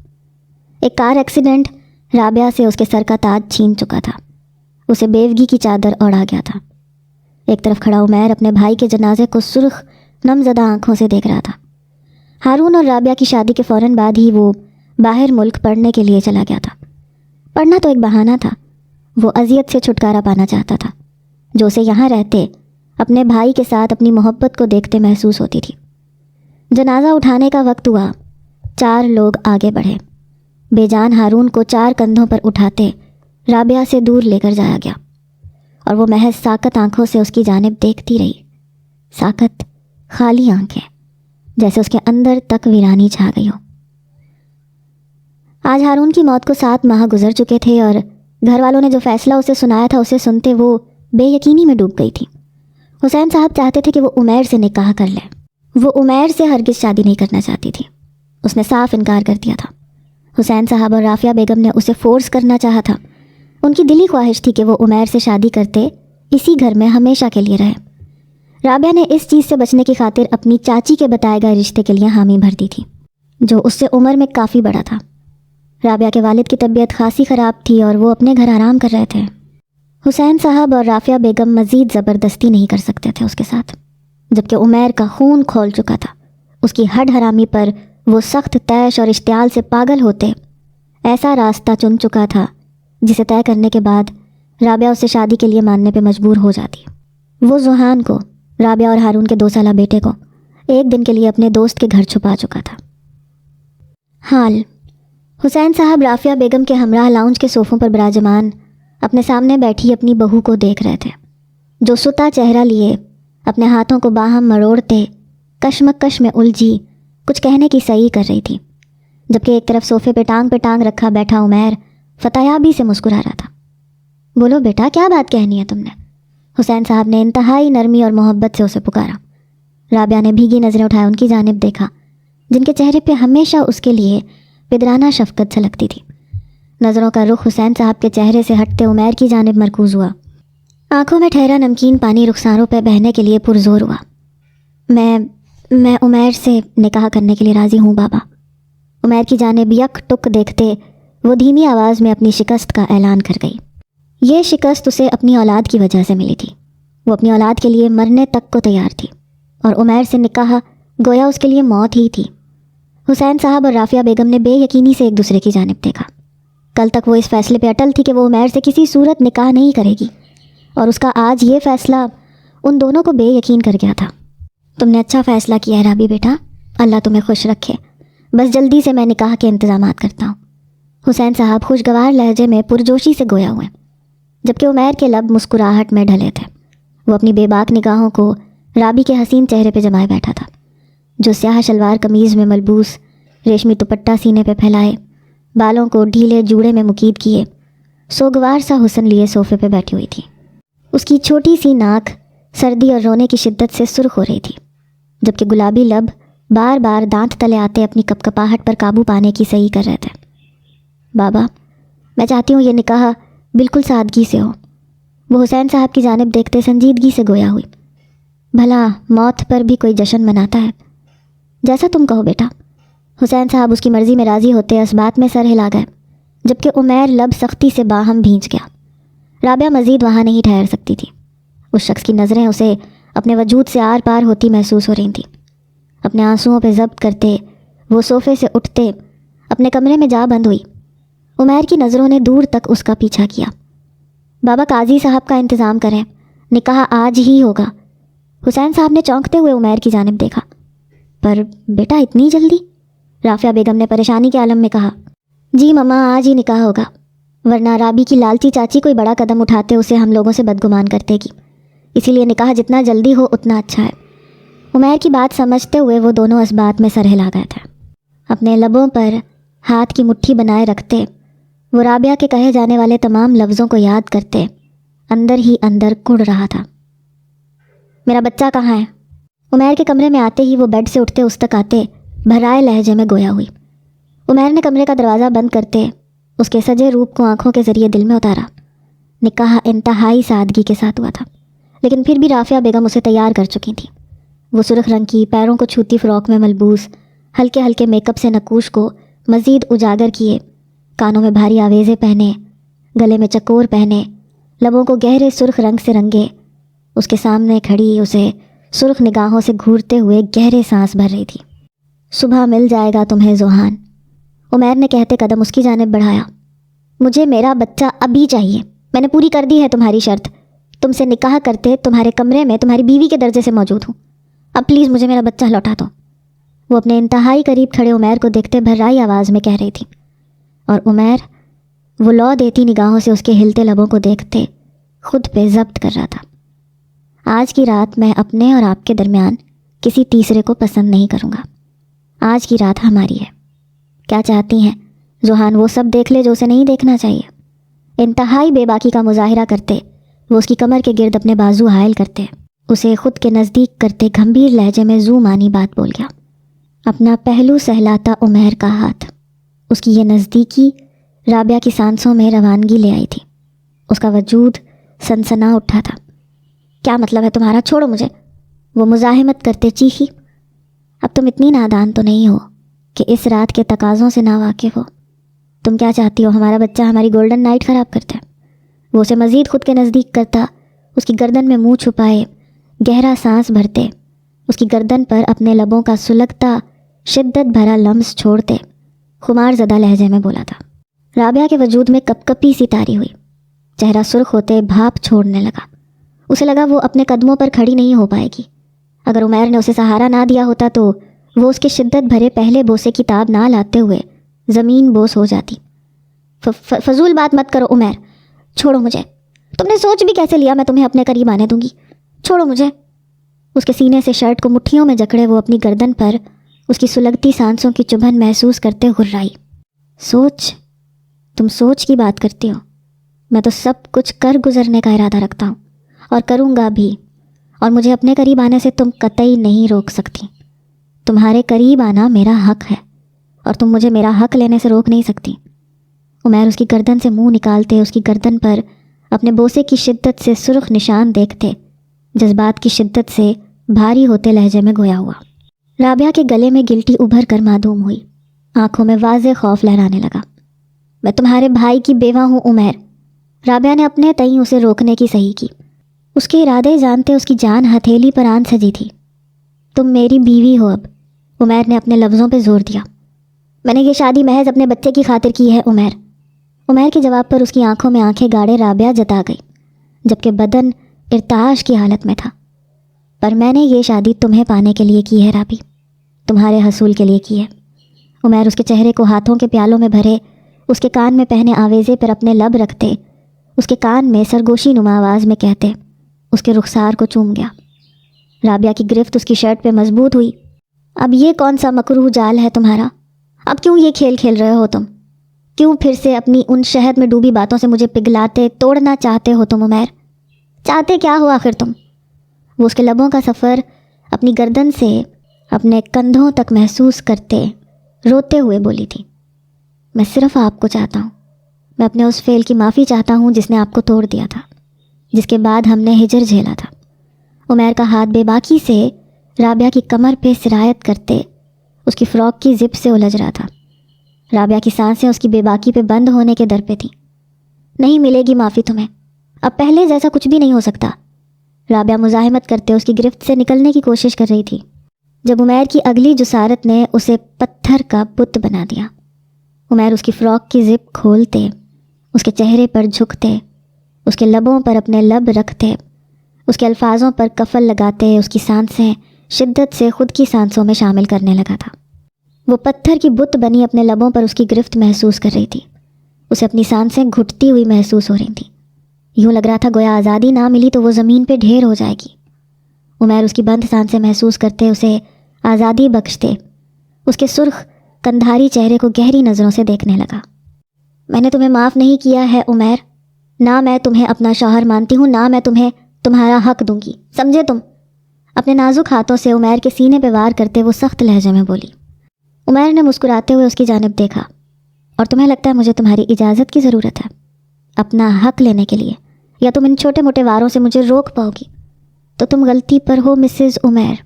ایک کار ایکسیڈنٹ رابعہ سے اس کے سر کا تاج چھین چکا تھا، اسے بیوگی کی چادر اوڑھا گیا تھا۔ ایک طرف کھڑا عمیر اپنے بھائی کے جنازے کو سرخ نم زدہ آنکھوں سے دیکھ رہا تھا۔ ہارون اور رابعہ کی شادی کے فوراً بعد ہی وہ باہر ملک پڑھنے کے لیے چلا گیا تھا۔ پڑھنا تو ایک بہانہ تھا، وہ اذیت سے چھٹکارا پانا چاہتا تھا جو اسے یہاں رہتے اپنے بھائی کے ساتھ اپنی محبت کو دیکھتے محسوس ہوتی تھی۔ جنازہ اٹھانے کا وقت ہوا، 4 لوگ آگے بڑھے۔ بے جان ہارون کو 4 کندھوں پر اٹھاتے رابعہ سے دور لے کر جایا گیا، اور وہ محض ساکت آنکھوں سے اس کی جانب دیکھتی رہی۔ ساکت خالی آنکھیں، جیسے اس کے اندر تک ویرانی چھا گئی ہو۔ آج ہارون کی موت کو 7 ماہ گزر چکے تھے، اور گھر والوں نے جو فیصلہ اسے سنایا تھا اسے سنتے وہ بے یقینی میں ڈوب گئی تھی۔ حسین صاحب چاہتے تھے کہ وہ عمیر سے نکاح کر لے۔ وہ عمیر سے ہرگز شادی نہیں کرنا چاہتی تھی، اس نے صاف انکار کر دیا تھا۔ حسین صاحب اور رافعہ بیگم نے اسے فورس کرنا چاہا تھا۔ ان کی دلی خواہش تھی کہ وہ عمیر سے شادی کرتے اسی گھر میں ہمیشہ کے لیے رہے۔ رابعہ نے اس چیز سے بچنے کی خاطر اپنی چاچی کے بتائے گئے رشتے کے لیے حامی بھر دی تھی، جو اس سے عمر میں کافی بڑا تھا۔ رابعہ کے والد کی طبیعت خاصی خراب تھی اور وہ اپنے گھر آرام کر رہے تھے۔ حسین صاحب اور رافعہ بیگم مزید زبردستی نہیں کر سکتے تھے اس کے ساتھ، جبکہ عمیر کا خون کھول چکا تھا۔ اس کی ہڈ حرامی پر وہ سخت تیش اور اشتعال سے پاگل ہوتے، ایسا راستہ چن چکا تھا جسے طے کرنے کے بعد رابعہ اسے شادی کے لیے ماننے پہ مجبور ہو جاتی۔ وہ ذوحان کو، رابعہ اور ہارون کے 2 سالہ بیٹے کو، ایک دن کے لیے اپنے دوست کے گھر چھپا چکا تھا۔ حال حسین صاحب رافعہ بیگم کے ہمراہ لاؤنج کے صوفوں پر براجمان اپنے سامنے بیٹھی اپنی بہو کو دیکھ رہے تھے، جو ستا چہرہ لیے اپنے ہاتھوں کو باہم مروڑتے کشمکش میں الجھی کچھ کہنے کی صحیح کر رہی تھی، جبکہ ایک طرف صوفے پہ ٹانگ رکھا بیٹھا عمیر فتحیابی سے مسکرا رہا تھا۔ بولو بیٹا، کیا بات کہنی ہے تم نے؟ حسین صاحب نے انتہائی نرمی اور محبت سے اسے پکارا۔ رابعہ نے بھیگی نظریں اٹھائے ان کی جانب دیکھا، جن کے چہرے پہ ہمیشہ اس کے لیے پدرانہ شفقت جھلکتی تھی۔ نظروں کا رخ حسین صاحب کے چہرے سے ہٹتے عمیر کی جانب مرکوز ہوا۔ آنکھوں میں ٹھہرا نمکین پانی رخساروں پہ بہنے کے لیے پرزور ہوا۔ میں عمیر سے نکاح کرنے کے لیے راضی ہوں بابا۔ عمیر کی جانب یک ٹک دیکھتے وہ دھیمی آواز میں اپنی شکست کا اعلان کر گئی۔ یہ شکست اسے اپنی اولاد کی وجہ سے ملی تھی۔ وہ اپنی اولاد کے لیے مرنے تک کو تیار تھی، اور عمیر سے نکاح گویا اس کے لیے موت ہی تھی۔ حسین صاحب اور رافعہ بیگم نے بے یقینی سے ایک دوسرے کی جانب دیکھا۔ کل تک وہ اس فیصلے پہ اٹل تھی کہ وہ عمیر سے کسی صورت نکاح نہیں کرے گی، اور اس کا آج یہ فیصلہ ان دونوں کو بے یقین کر گیا تھا۔ تم نے اچھا فیصلہ کیا ہے رابی بیٹا، اللہ تمہیں خوش رکھے، بس جلدی سے میں نکاح کے انتظامات کرتا ہوں۔ حسین صاحب خوشگوار لہجے میں پرجوشی سے گویا ہوئے، جبکہ عمیر کے لب مسکراہٹ میں ڈھلے تھے۔ وہ اپنی بے باک نگاہوں کو رابی کے حسین چہرے پہ جمائے بیٹھا تھا، جو سیاہ شلوار قمیض میں ملبوس، ریشمی دوپٹہ سینے پہ پھیلائے، بالوں کو ڈھیلے جوڑے میں مکید کیے، سوگوار سا حسن لیے صوفے پہ بیٹھی ہوئی تھی۔ اس کی چھوٹی سی ناک سردی اور رونے کی شدت سے سرخ ہو رہی تھی، جبکہ گلابی لب بار بار دانت تلے آتے اپنی کپکپاہٹ پر قابو پانے کی صحیح کر رہے تھے۔ بابا، میں چاہتی ہوں یہ نکاح بالکل سادگی سے ہو۔ وہ حسین صاحب کی جانب دیکھتے سنجیدگی سے گویا ہوئی۔ بھلا موت پر بھی کوئی جشن مناتا ہے؟ جیسا تم کہو بیٹا۔ حسین صاحب اس کی مرضی میں راضی ہوتے اس بات میں سر ہلا گئے، جبکہ عمیر لب سختی سے باہم بھینچ گیا۔ رابعہ مزید وہاں نہیں ٹھہر سکتی تھی۔ اس شخص کی نظریں اسے اپنے وجود سے آر پار ہوتی محسوس ہو رہی تھیں۔ اپنے آنسوؤں پہ ضبط کرتے وہ صوفے سے اٹھتے اپنے کمرے میں جا بند ہوئی۔ عمیر کی نظروں نے دور تک اس کا پیچھا کیا۔ بابا، قاضی صاحب کا انتظام کریں، نکاح آج ہی ہوگا۔ حسین صاحب نے چونکتے ہوئے عمیر کی جانب دیکھا۔ پر بیٹا اتنی جلدی؟ رافعہ بیگم نے پریشانی کے عالم میں کہا۔ جی مما، آج ہی نکاح ہوگا، ورنہ رابی کی لالچی چاچی کوئی بڑا قدم اٹھاتے اسے ہم لوگوں سے بدگمان کرتے گی، اسی لیے نکاح جتنا جلدی ہو اتنا اچھا ہے۔ عمیر کی بات سمجھتے ہوئے وہ دونوں اس بات میں سر ہلا گئے تھے۔ اپنے لبوں پر ہاتھ کی مٹھی بنائے رکھتے وہ رابعہ کے کہے جانے والے تمام لفظوں کو یاد کرتے اندر ہی اندر کڑ رہا تھا۔ میرا بچہ کہاں ہے؟ عمیر کے کمرے میں آتے ہی وہ بیڈ سے اٹھتے اس تک آتے بھرائے لہجے میں گویا ہوئی۔ عمیر نے کمرے کا دروازہ بند کرتے اس کے سجے روپ کو آنکھوں کے ذریعے دل میں اتارا۔ نکاح انتہائی سادگی کے ساتھ ہوا تھا، لیکن پھر بھی رافعہ بیگم اسے تیار کر چکی تھیں۔ وہ سرخ رنگ کی پیروں کو چھوتی فراک میں ملبوس ہلکے ہلکے میک اپ سے نقوش کو مزید اجاگر کیے، کانوں میں بھاری آویزیں پہنے، گلے میں چکور پہنے، لبوں کو گہرے سرخ رنگ سے رنگے، اس کے سامنے کھڑی اسے سرخ نگاہوں سے گھورتے ہوئے گہرے سانس بھر رہی تھی۔ صبح مل جائے گا تمہیں ذوحان، عمیر نے کہتے قدم اس کی جانب بڑھایا۔ مجھے میرا بچہ ابھی چاہیے، میں نے پوری کر دی ہے تمہاری شرط، تم سے نکاح کرتے تمہارے کمرے میں تمہاری بیوی کے درجے سے موجود ہوں، اب پلیز مجھے میرا بچہ لوٹا دو۔ وہ اپنے انتہائی قریب کھڑے عمیر کو دیکھتے بھرائی آواز میں کہہ رہی تھی، اور عمیر وہ لو دیتی نگاہوں سے اس کے ہلتے لبوں کو دیکھتے خود پہ ضبط کر رہا تھا۔ آج کی رات میں اپنے اور آپ کے درمیان کسی تیسرے کو پسند نہیں کروں گا، آج کی رات ہماری ہے۔ کیا چاہتی ہیں ذوحان وہ سب دیکھ لے جو اسے نہیں دیکھنا چاہیے؟ انتہائی بے باکی کا مظاہرہ کرتے وہ اس کی کمر کے گرد اپنے بازو حائل کرتے، اسے خود کے نزدیک کرتے گھمبیر لہجے میں زو مانی بات بول گیا۔ اپنا پہلو سہلاتا عمیر کا ہاتھ، اس کی یہ نزدیکی رابعہ کی سانسوں میں روانگی لے آئی تھی، اس کا وجود سنسنا اٹھا تھا۔ کیا مطلب ہے تمہارا؟ چھوڑو مجھے، وہ مزاحمت کرتے چیخی۔ اب تم اتنی نادان تو نہیں ہو کہ اس رات کے تقاضوں سے نا واقف ہو؟ تم کیا چاہتی ہو ہمارا بچہ ہماری گولڈن نائٹ خراب کرتا ہے؟ وہ اسے مزید خود کے نزدیک کرتا، اس کی گردن میں منہ چھپائے گہرا سانس بھرتے، اس کی گردن پر اپنے لبوں کا سلگتا شدت بھرا لمس چھوڑتے، خمار زدہ لہجے میں بولا تھا۔ رابعہ کے وجود میں کپ کپی سی طاری ہوئی، چہرہ سرخ ہوتے بھاپ چھوڑنے لگا۔ اسے لگا وہ اپنے قدموں پر کھڑی نہیں ہو پائے گی، اگر عمیر نے اسے سہارا نہ دیا ہوتا تو وہ اس کے شدت بھرے پہلے بوسے کی تاب نہ لاتے ہوئے زمین بوس ہو جاتی۔ فضول بات مت کرو عمیر، چھوڑو مجھے، تم نے سوچ بھی کیسے لیا میں تمہیں اپنے قریب آنے دوں گی؟ چھوڑو مجھے۔ اس کے سینے سے شرٹ کو مٹھیوں میں جکڑے وہ اپنی گردن پر اس کی سلگتی سانسوں کی چبھن محسوس کرتے غرائی۔ سوچ؟ تم سوچ کی بات کرتی ہو؟ میں تو سب کچھ کر گزرنے کا ارادہ رکھتا ہوں اور کروں گا بھی، اور مجھے اپنے قریب آنے سے تم قطعی نہیں روک سکتی۔ تمہارے قریب آنا میرا حق ہے اور تم مجھے میرا حق لینے سے روک نہیں سکتی۔ عمیر اس کی گردن سے منہ نکالتے اس کی گردن پر اپنے بوسے کی شدت سے سرخ نشان دیکھتے جذبات کی شدت سے بھاری ہوتے لہجے میں گویا ہوا۔ رابعہ کے گلے میں گلٹی ابھر کر معدوم ہوئی، آنکھوں میں واضح خوف لہرانے لگا۔ میں تمہارے بھائی کی بیوہ ہوں عمیر۔ رابعہ نے اپنے تئیں اسے روکنے کی صحیح کی، اس کے ارادے جانتے اس کی جان ہتھیلی پر آن سجی تھی۔ تم میری بیوی ہو اب، عمیر نے اپنے لفظوں پہ زور دیا۔ میں نے یہ شادی محض اپنے بچے کی خاطر کی ہے عمیر۔ عمیر کے جواب پر اس کی آنکھوں میں آنکھیں گاڑے رابعہ جتا گئی، جبکہ بدن ارتعاش کی حالت میں تھا۔ پر میں نے یہ شادی تمہیں پانے کے لیے کی ہے رابی، تمہارے حصول کے لیے کی ہے۔ عمیر اس کے چہرے کو ہاتھوں کے پیالوں میں بھرے اس کے کان میں پہنے آویزے پر اپنے لب رکھتے، اس کے کان میں سرگوشی نما آواز میں کہتے اس کے رخسار کو چوم گیا۔ رابعہ کی گرفت اس کی شرٹ پہ مضبوط ہوئی۔ اب یہ کون سا مکروہ جال ہے تمہارا؟ اب کیوں یہ کھیل کھیل رہے ہو تم؟ کیوں پھر سے اپنی ان شہد میں ڈوبی باتوں سے مجھے پگھلاتے توڑنا چاہتے ہو تم عمیر؟ چاہتے کیا ہو آخر تم؟ وہ اس کے لبوں کا سفر اپنی گردن سے اپنے کندھوں تک محسوس کرتے روتے ہوئے بولی تھی۔ میں صرف آپ کو چاہتا ہوں، میں اپنے اس فعل کی معافی چاہتا ہوں جس نے آپ کو توڑ دیا تھا، جس کے بعد ہم نے ہجر جھیلا تھا۔ عمیر کا ہاتھ بے باکی سے رابعہ کی کمر پہ سرایت کرتے اس کی فراک کی زپ سے الجھ رہا تھا۔ رابعہ کی سانسیں اس کی بے باکی پہ بند ہونے کے در پہ تھیں۔ نہیں ملے گی معافی تمہیں، اب پہلے جیسا کچھ بھی نہیں ہو سکتا۔ رابعہ مزاحمت کرتے اس کی گرفت سے نکلنے کی کوشش کر رہی تھی، جب عمیر کی اگلی جسارت نے اسے پتھر کا بت بنا دیا۔ عمیر اس کی فراک کی زپ کھولتے، اس کے چہرے پر جھکتے، اس کے لبوں پر اپنے لب رکھتے، اس کے الفاظوں پر کفل لگاتے اس کی سانسیں شدت سے خود کی سانسوں میں شامل کرنے لگا تھا۔ وہ پتھر کی بت بنی اپنے لبوں پر اس کی گرفت محسوس کر رہی تھی، اسے اپنی سانسیں گھٹتی ہوئی محسوس ہو رہی تھیں۔ یوں لگ رہا تھا گویا آزادی نہ ملی تو وہ زمین پہ ڈھیر ہو جائے گی۔ عمیر اس کی بند سانسیں محسوس کرتے اسے آزادی بخشتے اس کے سرخ کندھاری چہرے کو گہری نظروں سے دیکھنے لگا۔ میں نے تمہیں معاف نہیں کیا ہے عمیر، نہ میں تمہیں اپنا شوہر مانتی ہوں، نہ میں تمہیں تمہارا حق دوں گی، سمجھے تم؟ اپنے نازک ہاتھوں سے عمیر کے سینے پہ وار کرتے وہ سخت لہجے میں بولی۔ عمیر نے مسکراتے ہوئے اس کی جانب دیکھا۔ اور تمہیں لگتا ہے مجھے تمہاری اجازت کی ضرورت ہے اپنا حق لینے کے لیے، یا تم ان چھوٹے موٹے واروں سے مجھے روک پاؤ گی؟ تو تم غلطی پر ہو مسز عمیر،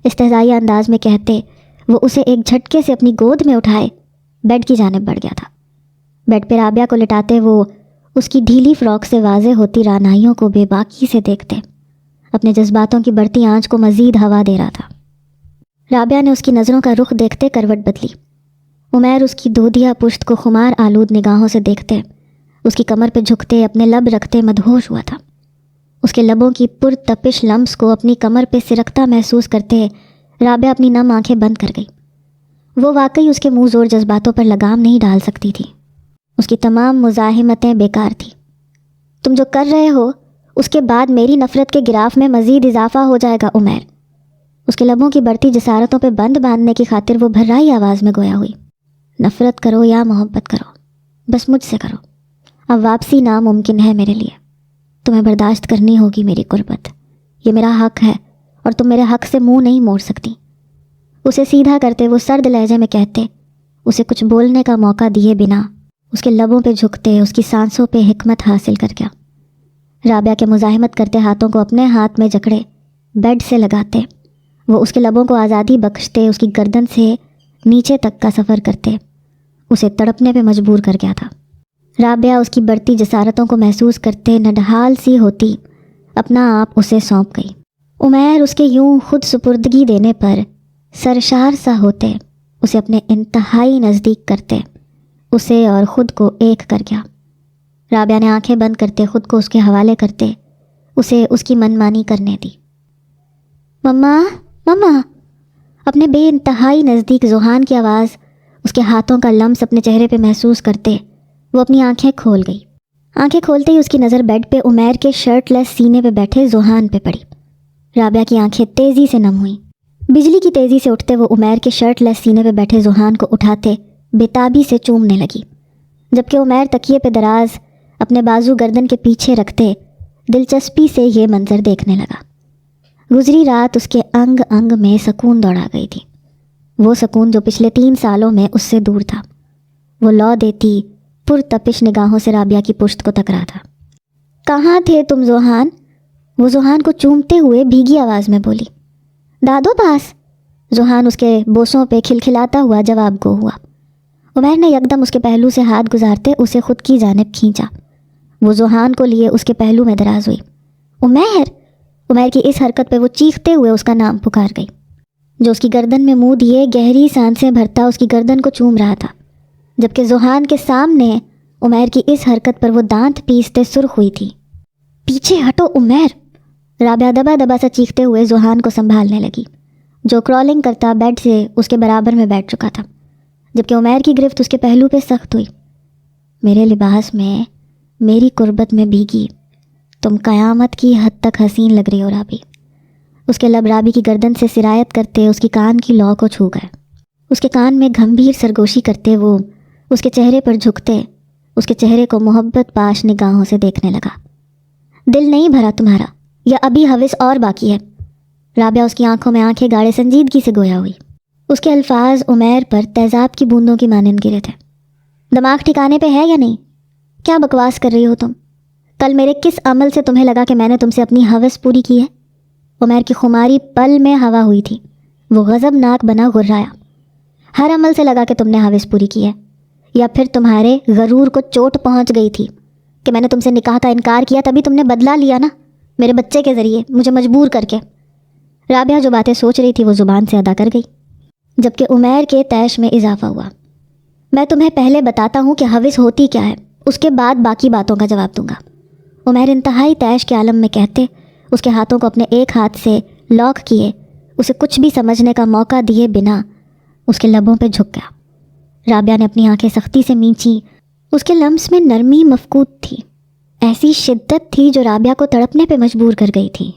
استہزائیہ انداز میں کہتے وہ اسے ایک جھٹکے سے اپنی گود میں اٹھائے بیڈ کی جانب بڑھ گیا تھا۔ بیڈ پہ رابعہ کو لٹاتے وہ اس کی ڈھیلی فراک سے واضح ہوتی رعنائیوں کو بے باکی سے دیکھتے اپنے جذباتوں کی بڑھتی آنچ کو مزید ہوا دے رہا تھا۔ رابعہ نے اس کی نظروں کا رخ دیکھتے کروٹ بدلی، عمیر اس کی دودھیا پشت کو خمار آلود نگاہوں سے دیکھتے، اس کی کمر پہ جھکتے، اپنے لب رکھتے مدہوش ہوا تھا۔ اس کے لبوں کی پرتپش لمس کو اپنی کمر پہ سرکتا محسوس کرتے رابعہ اپنی نم آنکھیں بند کر گئی۔ وہ واقعی اس کے منہ زور جذباتوں پر لگام نہیں ڈال سکتی تھی۔ اس کی تمام مزاحمتیں بیکار تھیں۔ تم جو کر رہے ہو اس کے بعد میری نفرت کے گراف میں مزید اضافہ ہو جائے گا عمیر۔ اس کے لبوں کی بڑھتی جسارتوں پہ بند باندھنے کی خاطر وہ بھررائی آواز میں گویا ہوئی، نفرت کرو یا محبت کرو، بس مجھ سے کرو۔ اب واپسی ناممکن ہے میرے لیے، تمہیں برداشت کرنی ہوگی میری قربت، یہ میرا حق ہے اور تم میرے حق سے منہ نہیں موڑ سکتی۔ اسے سیدھا کرتے وہ سرد لہجے میں کہتے، اسے کچھ بولنے کا موقع دیے بنا اس کے لبوں پہ جھکتے، اس کی سانسوں پہ حکمت حاصل کر گیا۔ رابعہ کے مزاحمت کرتے ہاتھوں کو اپنے ہاتھ میں جکڑے بیڈ سے لگاتے، وہ اس کے لبوں کو آزادی بخشتے، اس کی گردن سے نیچے تک کا سفر کرتے، اسے تڑپنے پہ مجبور کر گیا تھا۔ رابعہ اس کی بڑھتی جسارتوں کو محسوس کرتے نڈھال سی ہوتی اپنا آپ اسے سونپ گئی۔ عمیر اس کے یوں خود سپردگی دینے پر سرشار سا ہوتے اسے اپنے انتہائی نزدیک کرتے، اسے اور خود کو ایک کر گیا۔ رابعہ نے آنکھیں بند کرتے خود کو اس کے حوالے کرتے اسے اس کی من مانی کرنے دی۔ مما مما، اپنے بے انتہائی نزدیک ذوحان کی آواز، اس کے ہاتھوں کا لمس اپنے چہرے پہ محسوس کرتے وہ اپنی آنکھیں کھول گئی۔ آنکھیں کھولتے ہی اس کی نظر بیڈ پہ عمیر کے شرٹ لیس سینے پہ بیٹھے ذوحان پہ پڑی۔ رابعہ کی آنکھیں تیزی سے نم ہوئیں۔ بجلی کی تیزی سے اٹھتے وہ عمیر کے شرٹ لیس سینے پہ بیٹھے ذوحان کو اٹھاتے بےتابی سے چومنے لگی، جبکہ عمیر تکیے پہ دراز اپنے بازو گردن کے پیچھے رکھتے دلچسپی سے یہ منظر دیکھنے لگا۔ گزری رات اس کے انگ انگ میں سکون دوڑا گئی تھی، وہ سکون جو پچھلے 3 سالوں میں اس سے دور تھا۔ وہ لو دیتی پرتپش نگاہوں سے رابعہ کی پشت کو تکرا تھا۔ کہاں تھے تم ذوحان؟ وہ ذوحان کو چومتے ہوئے بھیگی آواز میں بولی۔ دادو پاس، ذوحان اس کے بوسوں پہ کھلکھلاتا ہوا جواب گو ہوا۔ عمیر نے یکدم اس کے پہلو سے ہاتھ گزارتے اسے خود کی جانب کھینچا۔ وہ ذوحان کو لیے اس کے پہلو میں دراز ہوئی۔ عمیر کی اس حرکت پہ وہ چیختے ہوئے اس کا نام پکار گئی، جو اس کی گردن میں منہ دیے گہری سانسیں بھرتا اس کی گردن کو چوم رہا تھا، جبکہ ذوحان کے سامنے عمیر کی اس حرکت پر وہ دانت پیستے سرخ ہوئی تھی۔ پیچھے ہٹو عمیر، رابعہ دبا دبا سا چیختے ہوئے ذوحان کو سنبھالنے لگی، جو کرالنگ کرتا بیڈ سے اس کے برابر میں بیٹھ چکا تھا، جبکہ عمیر کی گرفت اس کے پہلو پہ سخت ہوئی۔ میرے لباس میں، میری قربت میں بھیگی، تم قیامت کی حد تک حسین لگ رہی ہو رابی۔ اس کے لب رابی کی گردن سے سرایت کرتے اس کی کان کی لو کو چھو گئے، اس کے کان میں گھمبیر سرگوشی کرتے وہ اس کے چہرے پر جھکتے اس کے چہرے کو محبت پاش نگاہوں سے دیکھنے لگا۔ دل نہیں بھرا تمہارا یا ابھی حوث اور باقی ہے؟ رابعہ اس کی آنکھوں میں آنکھیں گاڑے سنجیدگی سے گویا ہوئی۔ اس کے الفاظ عمیر پر تیزاب کی بوندوں کی مانند گرے تھے۔ دماغ ٹھکانے پہ ہے یا نہیں؟ کیا بکواس کر رہی ہو تم؟ کل میرے کس عمل سے تمہیں لگا کہ میں نے تم سے اپنی حوث پوری کی ہے؟ عمیر کی خماری پل میں ہوا ہوئی تھی، وہ غضبناک بنا غرایا۔ ہر عمل سے لگا کہ تم نے حوث پوری کی ہے، یا پھر تمہارے غرور کو چوٹ پہنچ گئی تھی کہ میں نے تم سے نکاح کا انکار کیا، تبھی تم نے بدلہ لیا نا میرے بچے کے ذریعے، مجھے مجبور کر کے۔ رابعہ جو باتیں سوچ رہی تھی وہ زبان سے ادا کر گئی، جبکہ عمیر کے طیش میں اضافہ ہوا۔ میں تمہیں پہلے بتاتا ہوں کہ حوث ہوتی کیا ہے، اس کے بعد باقی باتوں کا جواب دوں گا، عمیر انتہائی طیش کے عالم میں کہتے اس کے ہاتھوں کو اپنے ایک ہاتھ سے لاک کیے اسے کچھ بھی سمجھنے کا موقع دیے بنا اس کے لبوں پہ جھک گیا۔ رابعہ نے اپنی آنکھیں سختی سے مینچی، اس کے لمس میں نرمی مفقود تھی، ایسی شدت تھی جو رابعہ کو تڑپنے پہ مجبور کر گئی تھی۔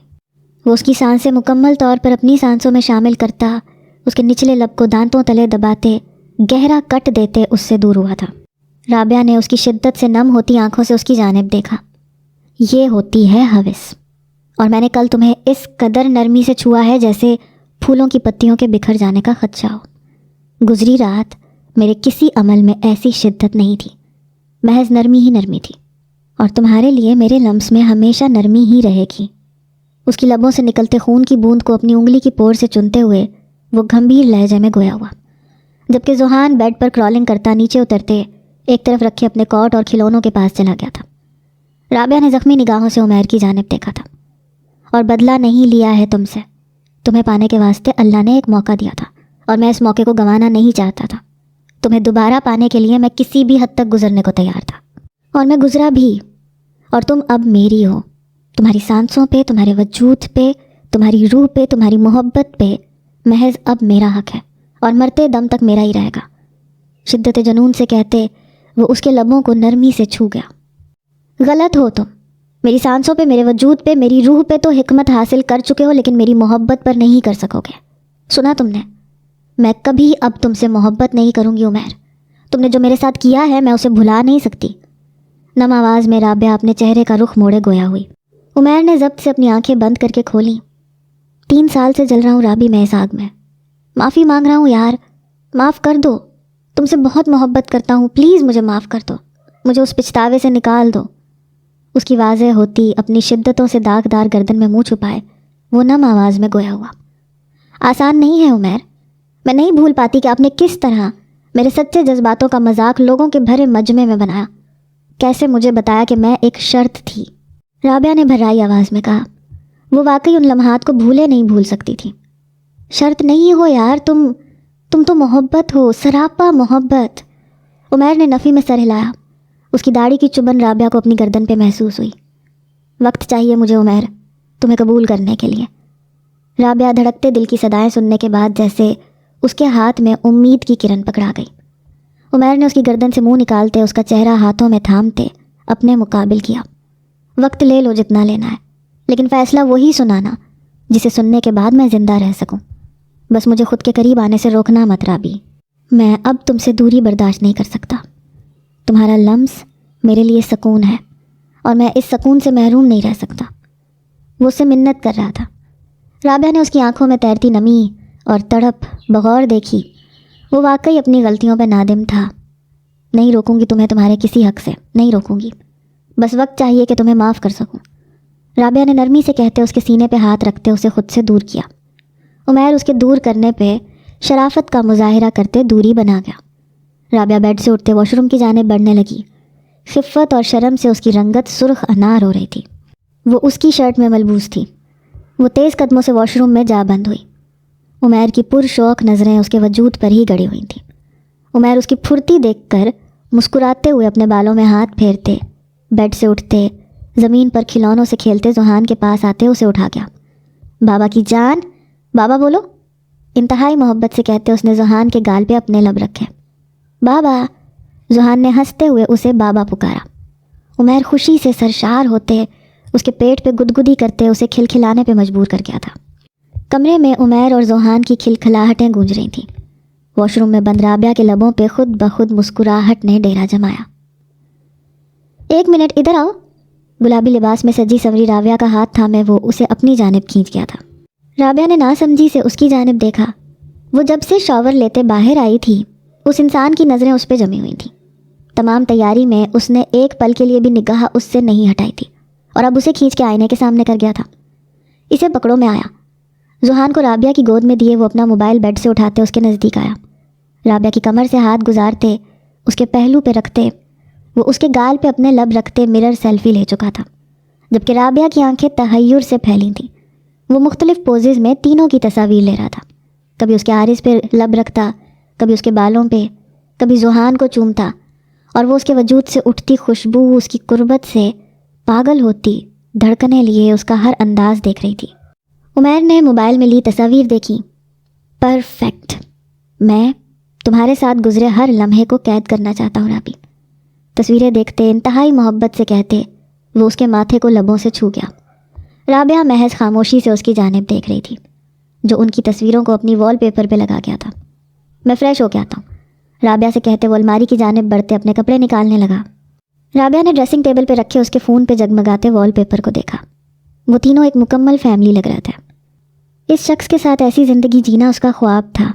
وہ اس کی سانسیں مکمل طور پر اپنی سانسوں میں شامل کرتا اس کے نچلے لب کو دانتوں تلے دباتے گہرا کٹ دیتے اس سے دور ہوا تھا۔ رابعہ نے اس کی شدت سے نم ہوتی آنکھوں سے اس کی جانب دیکھا۔ یہ ہوتی ہے حوث، اور میں نے کل تمہیں اس قدر نرمی سے چھوا ہے جیسے پھولوں کی پتیوں کے بکھر جانے کا خدشہ ہو۔ گزری رات میرے کسی عمل میں ایسی شدت نہیں تھی، محض نرمی ہی نرمی تھی، اور تمہارے لیے میرے لمس میں ہمیشہ نرمی ہی رہے گی۔ اس کی لبوں سے نکلتے خون کی بوند کو اپنی انگلی کی پور سے چنتے ہوئے وہ گھمبیر لہجے میں گویا ہوا، جبکہ ذوحان بیڈ پر کرالنگ کرتا نیچے اترتے ایک طرف رکھے اپنے کوٹ اور کھلونوں کے پاس چلا گیا تھا۔ رابعہ نے زخمی نگاہوں سے عمیر کی جانب دیکھا تھا۔ اور بدلہ نہیں لیا ہے تم سے، تمہیں پانے کے واسطے اللہ نے ایک موقع دیا تھا، اور میں اس موقع کو گنوانا نہیں چاہتا تھا۔ تمہیں دوبارہ پانے کے لیے میں کسی بھی حد تک گزرنے کو تیار تھا، اور میں گزرا بھی، اور تم اب میری ہو۔ تمہاری سانسوں پہ، تمہارے وجود پہ، تمہاری روح پہ، تمہاری محبت پہ محض اب میرا حق ہے، اور مرتے دم تک میرا ہی رہے گا۔ شدت جنون سے کہتے وہ اس کے لبوں کو نرمی سے چھو گیا۔ غلط ہو تم، میری سانسوں پہ، میرے وجود پہ، میری روح پہ تو حکمت حاصل کر چکے ہو، لیکن میری محبت پر نہیں کر سکو گے۔ سنا تم نے؟ میں کبھی اب تم سے محبت نہیں کروں گی عمیر۔ تم نے جو میرے ساتھ کیا ہے میں اسے بھلا نہیں سکتی۔ نم آواز میں رابعہ اپنے چہرے کا رخ موڑے گویا ہوئی۔ عمیر نے ضبط سے اپنی آنکھیں بند کر کے کھولیں۔ 3 سال سے جل رہا ہوں رابی میں اس آگ میں۔ معافی مانگ رہا ہوں یار، معاف کر دو۔ تم سے بہت محبت کرتا ہوں، پلیز مجھے معاف کر دو، مجھے اس پچھتاوے سے نکال دو۔ اس کی واضح ہوتی اپنی شدتوں سے داغدار گردن میں منہ چھپائے وہ نم آواز میں گویا ہوا۔ آسان نہیں ہے عمیر، میں نہیں بھول پاتی کہ آپ نے کس طرح میرے سچے جذباتوں کا مذاق لوگوں کے بھرے مجمع میں بنایا، کیسے مجھے بتایا کہ میں ایک شرط تھی۔ رابعہ نے بھرائی آواز میں کہا۔ وہ واقعی ان لمحات کو بھولے نہیں بھول سکتی تھی۔ شرط نہیں ہو یار، تم تو محبت ہو، سراپا محبت۔ عمیر نے نفی میں سر ہلایا۔ اس کی داڑھی کی چبھن رابعہ کو اپنی گردن پہ محسوس ہوئی۔ وقت چاہیے مجھے عمیر تمہیں قبول کرنے کے لیے۔ رابعہ دھڑکتے دل کی صدائیں سننے کے بعد جیسے اس کے ہاتھ میں امید کی کرن پکڑا گئی۔ عمیر نے اس کی گردن سے منہ نکالتے اس کا چہرہ ہاتھوں میں تھامتے اپنے مقابل کیا۔ وقت لے لو جتنا لینا ہے، لیکن فیصلہ وہی سنانا جسے سننے کے بعد میں زندہ رہ سکوں۔ بس مجھے خود کے قریب آنے سے روکنا مت رابی، میں اب تم سے دوری برداشت نہیں کر سکتا۔ تمہارا لمس میرے لیے سکون ہے، اور میں اس سکون سے محروم نہیں رہ سکتا۔ وہ اسے منت کر رہا تھا۔ رابعہ نے اس کی آنکھوں میں تیرتی نمی اور تڑپ بغور دیکھی۔ وہ واقعی اپنی غلطیوں پہ نادم تھا۔ نہیں روکوں گی تمہیں تمہارے کسی حق سے، نہیں روکوں گی، بس وقت چاہیے کہ تمہیں معاف کر سکوں۔ رابعہ نے نرمی سے کہتے اس کے سینے پہ ہاتھ رکھتے اسے خود سے دور کیا۔ عمیر اس کے دور کرنے پہ شرافت کا مظاہرہ کرتے دوری بنا گیا۔ رابعہ بیڈ سے اٹھتے واش روم کی جانب بڑھنے لگی۔ خفت اور شرم سے اس کی رنگت سرخ انار ہو رہی تھی۔ وہ اس کی شرٹ میں ملبوس تھی۔ وہ تیز قدموں سے واش روم میں جا بند ہوئی۔ عمیر کی پرشوق نظریں اس کے وجود پر ہی گڑی ہوئی تھیں۔ عمیر اس کی پھرتی دیکھ کر مسکراتے ہوئے اپنے بالوں میں ہاتھ پھیرتے، بیڈ سے اٹھتے، زمین پر کھلونوں سے کھیلتے ذوحان کے پاس آتے اسے اٹھا گیا۔ بابا کی جان، بابا بولو، انتہائی محبت سے کہتے اس نے ذوحان کے گال پہ اپنے لب رکھے۔ بابا، ذوحان نے ہنستے ہوئے اسے بابا پکارا۔ عمیر خوشی سے سرشار ہوتے اس کے پیٹ پہ گدگدی کرتے اسے کھلکھلانے پہ مجبور کر گیا تھا۔ کمرے میں عمیر اور ذوحان کی کھلکھلاہٹیں گونج رہی تھیں۔ واش روم میں بند رابعہ کے لبوں پہ خود بخود مسکراہٹ نے ڈیرا جمایا۔ 1 منٹ ادھر آؤ۔ گلابی لباس میں سجی سوری رابعہ کا ہاتھ تھامے وہ اسے اپنی جانب کھینچ گیا تھا۔ رابعہ نے ناسمجھی سے اس کی جانب دیکھا۔ وہ جب سے شاور لیتے باہر آئی تھی اس انسان کی نظریں اس پہ جمی ہوئی تھیں۔ تمام تیاری میں اس نے ایک پل کے لیے بھی نگاہ اس سے نہیں ہٹائی تھی، اور اب اسے کھینچ کے آئینے کے سامنے کر گیا تھا۔ اسے پکڑوں میں آیا۔ ذوحان کو رابعہ کی گود میں دیے وہ اپنا موبائل بیڈ سے اٹھاتے اس کے نزدیک آیا۔ رابعہ کی کمر سے ہاتھ گزارتے اس کے پہلو پہ رکھتے وہ اس کے گال پہ اپنے لب رکھتے مرر سیلفی لے چکا تھا، جبکہ رابعہ کی آنکھیں تحیر سے پھیلی تھیں۔ وہ مختلف پوزز میں تینوں کی تصاویر لے رہا تھا، کبھی اس کے عارض پہ لب رکھتا، کبھی اس کے بالوں پہ، کبھی ذوحان کو چومتا، اور وہ اس کے وجود سے اٹھتی خوشبو اس کی قربت سے پاگل ہوتی دھڑکنے لیے اس کا ہر انداز دیکھ رہی تھی۔ عمیر نے موبائل میں لی تصاویر دیکھی۔ پرفیکٹ، میں تمہارے ساتھ گزرے ہر لمحے کو قید کرنا چاہتا ہوں رابی۔ تصویریں دیکھتے انتہائی محبت سے کہتے وہ اس کے ماتھے کو لبوں سے چھو گیا۔ رابعہ محض خاموشی سے اس کی جانب دیکھ رہی تھی، جو ان کی تصویروں کو اپنی وال پیپر پہ لگا گیا تھا۔ میں فریش ہو کے آتا ہوں، رابعہ سے کہتے وہ الماری کی جانب بڑھتے اپنے کپڑے نکالنے لگا۔ رابعہ نے ڈریسنگ ٹیبل پہ رکھے اس کے فون پہ جگمگاتے وال پیپر کو دیکھا۔ وہ تینوں ایک مکمل فیملی لگ رہا تھا۔ اس شخص کے ساتھ ایسی زندگی جینا اس کا خواب تھا،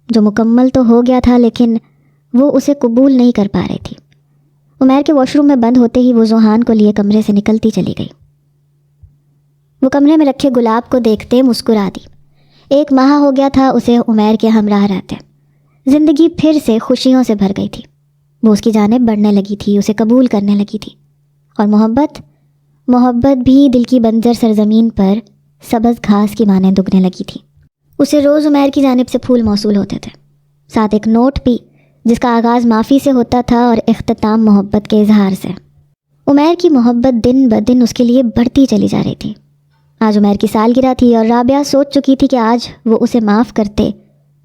جو مکمل تو ہو گیا تھا لیکن وہ اسے قبول نہیں کر پا رہی تھی۔ عمیر کے واش روم میں بند ہوتے ہی وہ ذوحان کو لیے کمرے سے نکلتی چلی گئی۔ وہ کمرے میں رکھے گلاب کو دیکھتے مسکرا دی۔ 1 ماہ ہو گیا تھا اسے عمیر کے ہمراہ رہتے۔ زندگی پھر سے خوشیوں سے بھر گئی تھی۔ وہ اس کی جانب بڑھنے لگی تھی، اسے قبول کرنے لگی تھی، اور محبت بھی دل کی بنجر سرزمین پر سبز گھاس کی مانند اگنے لگی تھی۔ اسے روز عمیر کی جانب سے پھول موصول ہوتے تھے، ساتھ ایک نوٹ بھی جس کا آغاز معافی سے ہوتا تھا اور اختتام محبت کے اظہار سے۔ عمیر کی محبت دن بدن اس کے لیے بڑھتی چلی جا رہی تھی۔ آج عمیر کی سالگرہ تھی اور رابعہ سوچ چکی تھی کہ آج وہ اسے معاف کرتے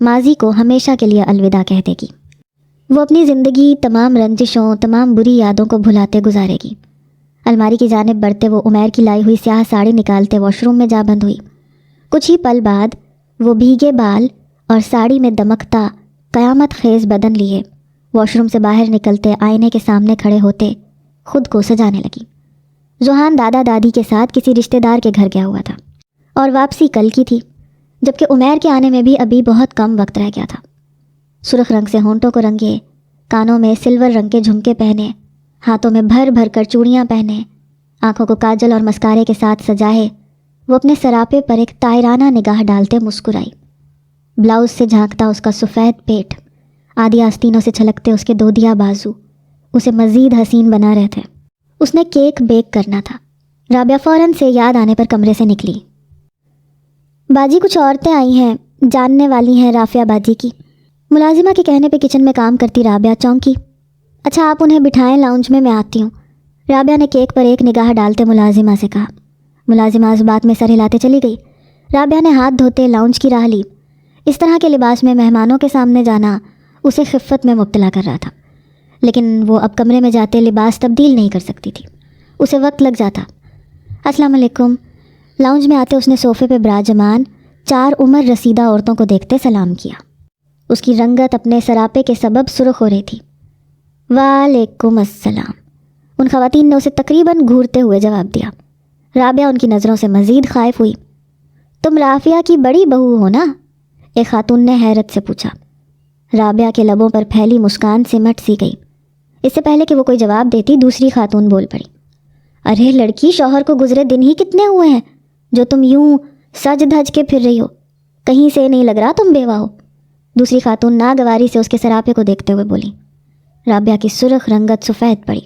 ماضی کو ہمیشہ کے لیے الوداع کہہ دے گی۔ وہ اپنی زندگی تمام رنجشوں، تمام بری یادوں کو بھلاتے گزارے گی۔ الماری کی جانب بڑھتے وہ عمیر کی لائی ہوئی سیاہ ساڑی نکالتے واش روم میں جا بند ہوئی۔ کچھ ہی پل بعد وہ بھیگے بال اور ساڑی میں دمکتا قیامت خیز بدن لیے واش روم سے باہر نکلتے آئینے کے سامنے کھڑے ہوتے خود کو سجانے لگی۔ ذوحان دادا دادی کے ساتھ کسی رشتہ دار کے گھر گیا ہوا تھا اور واپسی کل کی تھی، جبکہ عمیر کے آنے میں بھی ابھی بہت کم وقت رہ گیا تھا۔ سرخ رنگ سے ہونٹوں کو رنگے، کانوں میں سلور رنگ کے جھمکے پہنے، ہاتھوں میں بھر بھر کر چوڑیاں پہنے، آنکھوں کو کاجل اور مسکارے کے ساتھ سجائے، وہ اپنے سراپے پر ایک طائرانہ نگاہ ڈالتے مسکرائی۔ بلاؤز سے جھانکتا اس کا سفید پیٹ، آدھی آستینوں سے چھلکتے اس کے دودیا بازو اسے مزید حسین بنا رہے تھے۔ اس نے کیک بیک کرنا تھا۔ رابعہ فوراً سے یاد آنے پر کمرے سے نکلی۔ باجی کچھ عورتیں آئی ہیں، جاننے والی ہیں رافعہ باجی کی۔ ملازمہ کے کہنے پہ کچن میں کام کرتی رابعہ چونکی۔ اچھا آپ انہیں بٹھائیں لاؤنج میں آتی ہوں، رابعہ نے کیک پر ایک نگاہ ڈالتے ملازمہ سے کہا۔ ملازمہ اس بات میں سر ہلاتے چلی گئی۔ رابعہ نے ہاتھ دھوتے لاؤنج کی راہ لی۔ اس طرح کے لباس میں مہمانوں کے سامنے جانا اسے خفت میں مبتلا کر رہا تھا، لیکن وہ اب کمرے میں جاتے لباس تبدیل نہیں کر سکتی تھی، اسے وقت لگ جاتا۔ السلام علیکم۔ لاؤنج میں آتے اس نے صوفے پہ براجمان 4 عمر رسیدہ عورتوں کو دیکھتے سلام کیا۔ اس کی رنگت اپنے سراپے کے سبب سرخ ہو رہی تھی۔ وعلیکم السلام۔ ان خواتین نے اسے تقریباً گھورتے ہوئے جواب دیا۔ رابعہ ان کی نظروں سے مزید خائف ہوئی۔ تم رافعہ کی بڑی بہو ہو نا؟ ایک خاتون نے حیرت سے پوچھا۔ رابعہ کے لبوں پر پھیلی مسکان سمٹ سی گئی۔ اس سے پہلے کہ وہ کوئی جواب دیتی دوسری خاتون بول پڑی۔ ارے لڑکی، شوہر کو گزرے دن ہی کتنے ہوئے ہیں جو تم یوں سج دھج کے پھر رہی ہو؟ کہیں سے نہیں لگ رہا تم بیوہ ہو۔ دوسری خاتون ناگواری سے اس کے سراپے کو دیکھتے ہوئے بولی۔ رابعہ کی سرخ رنگت سفید پڑی۔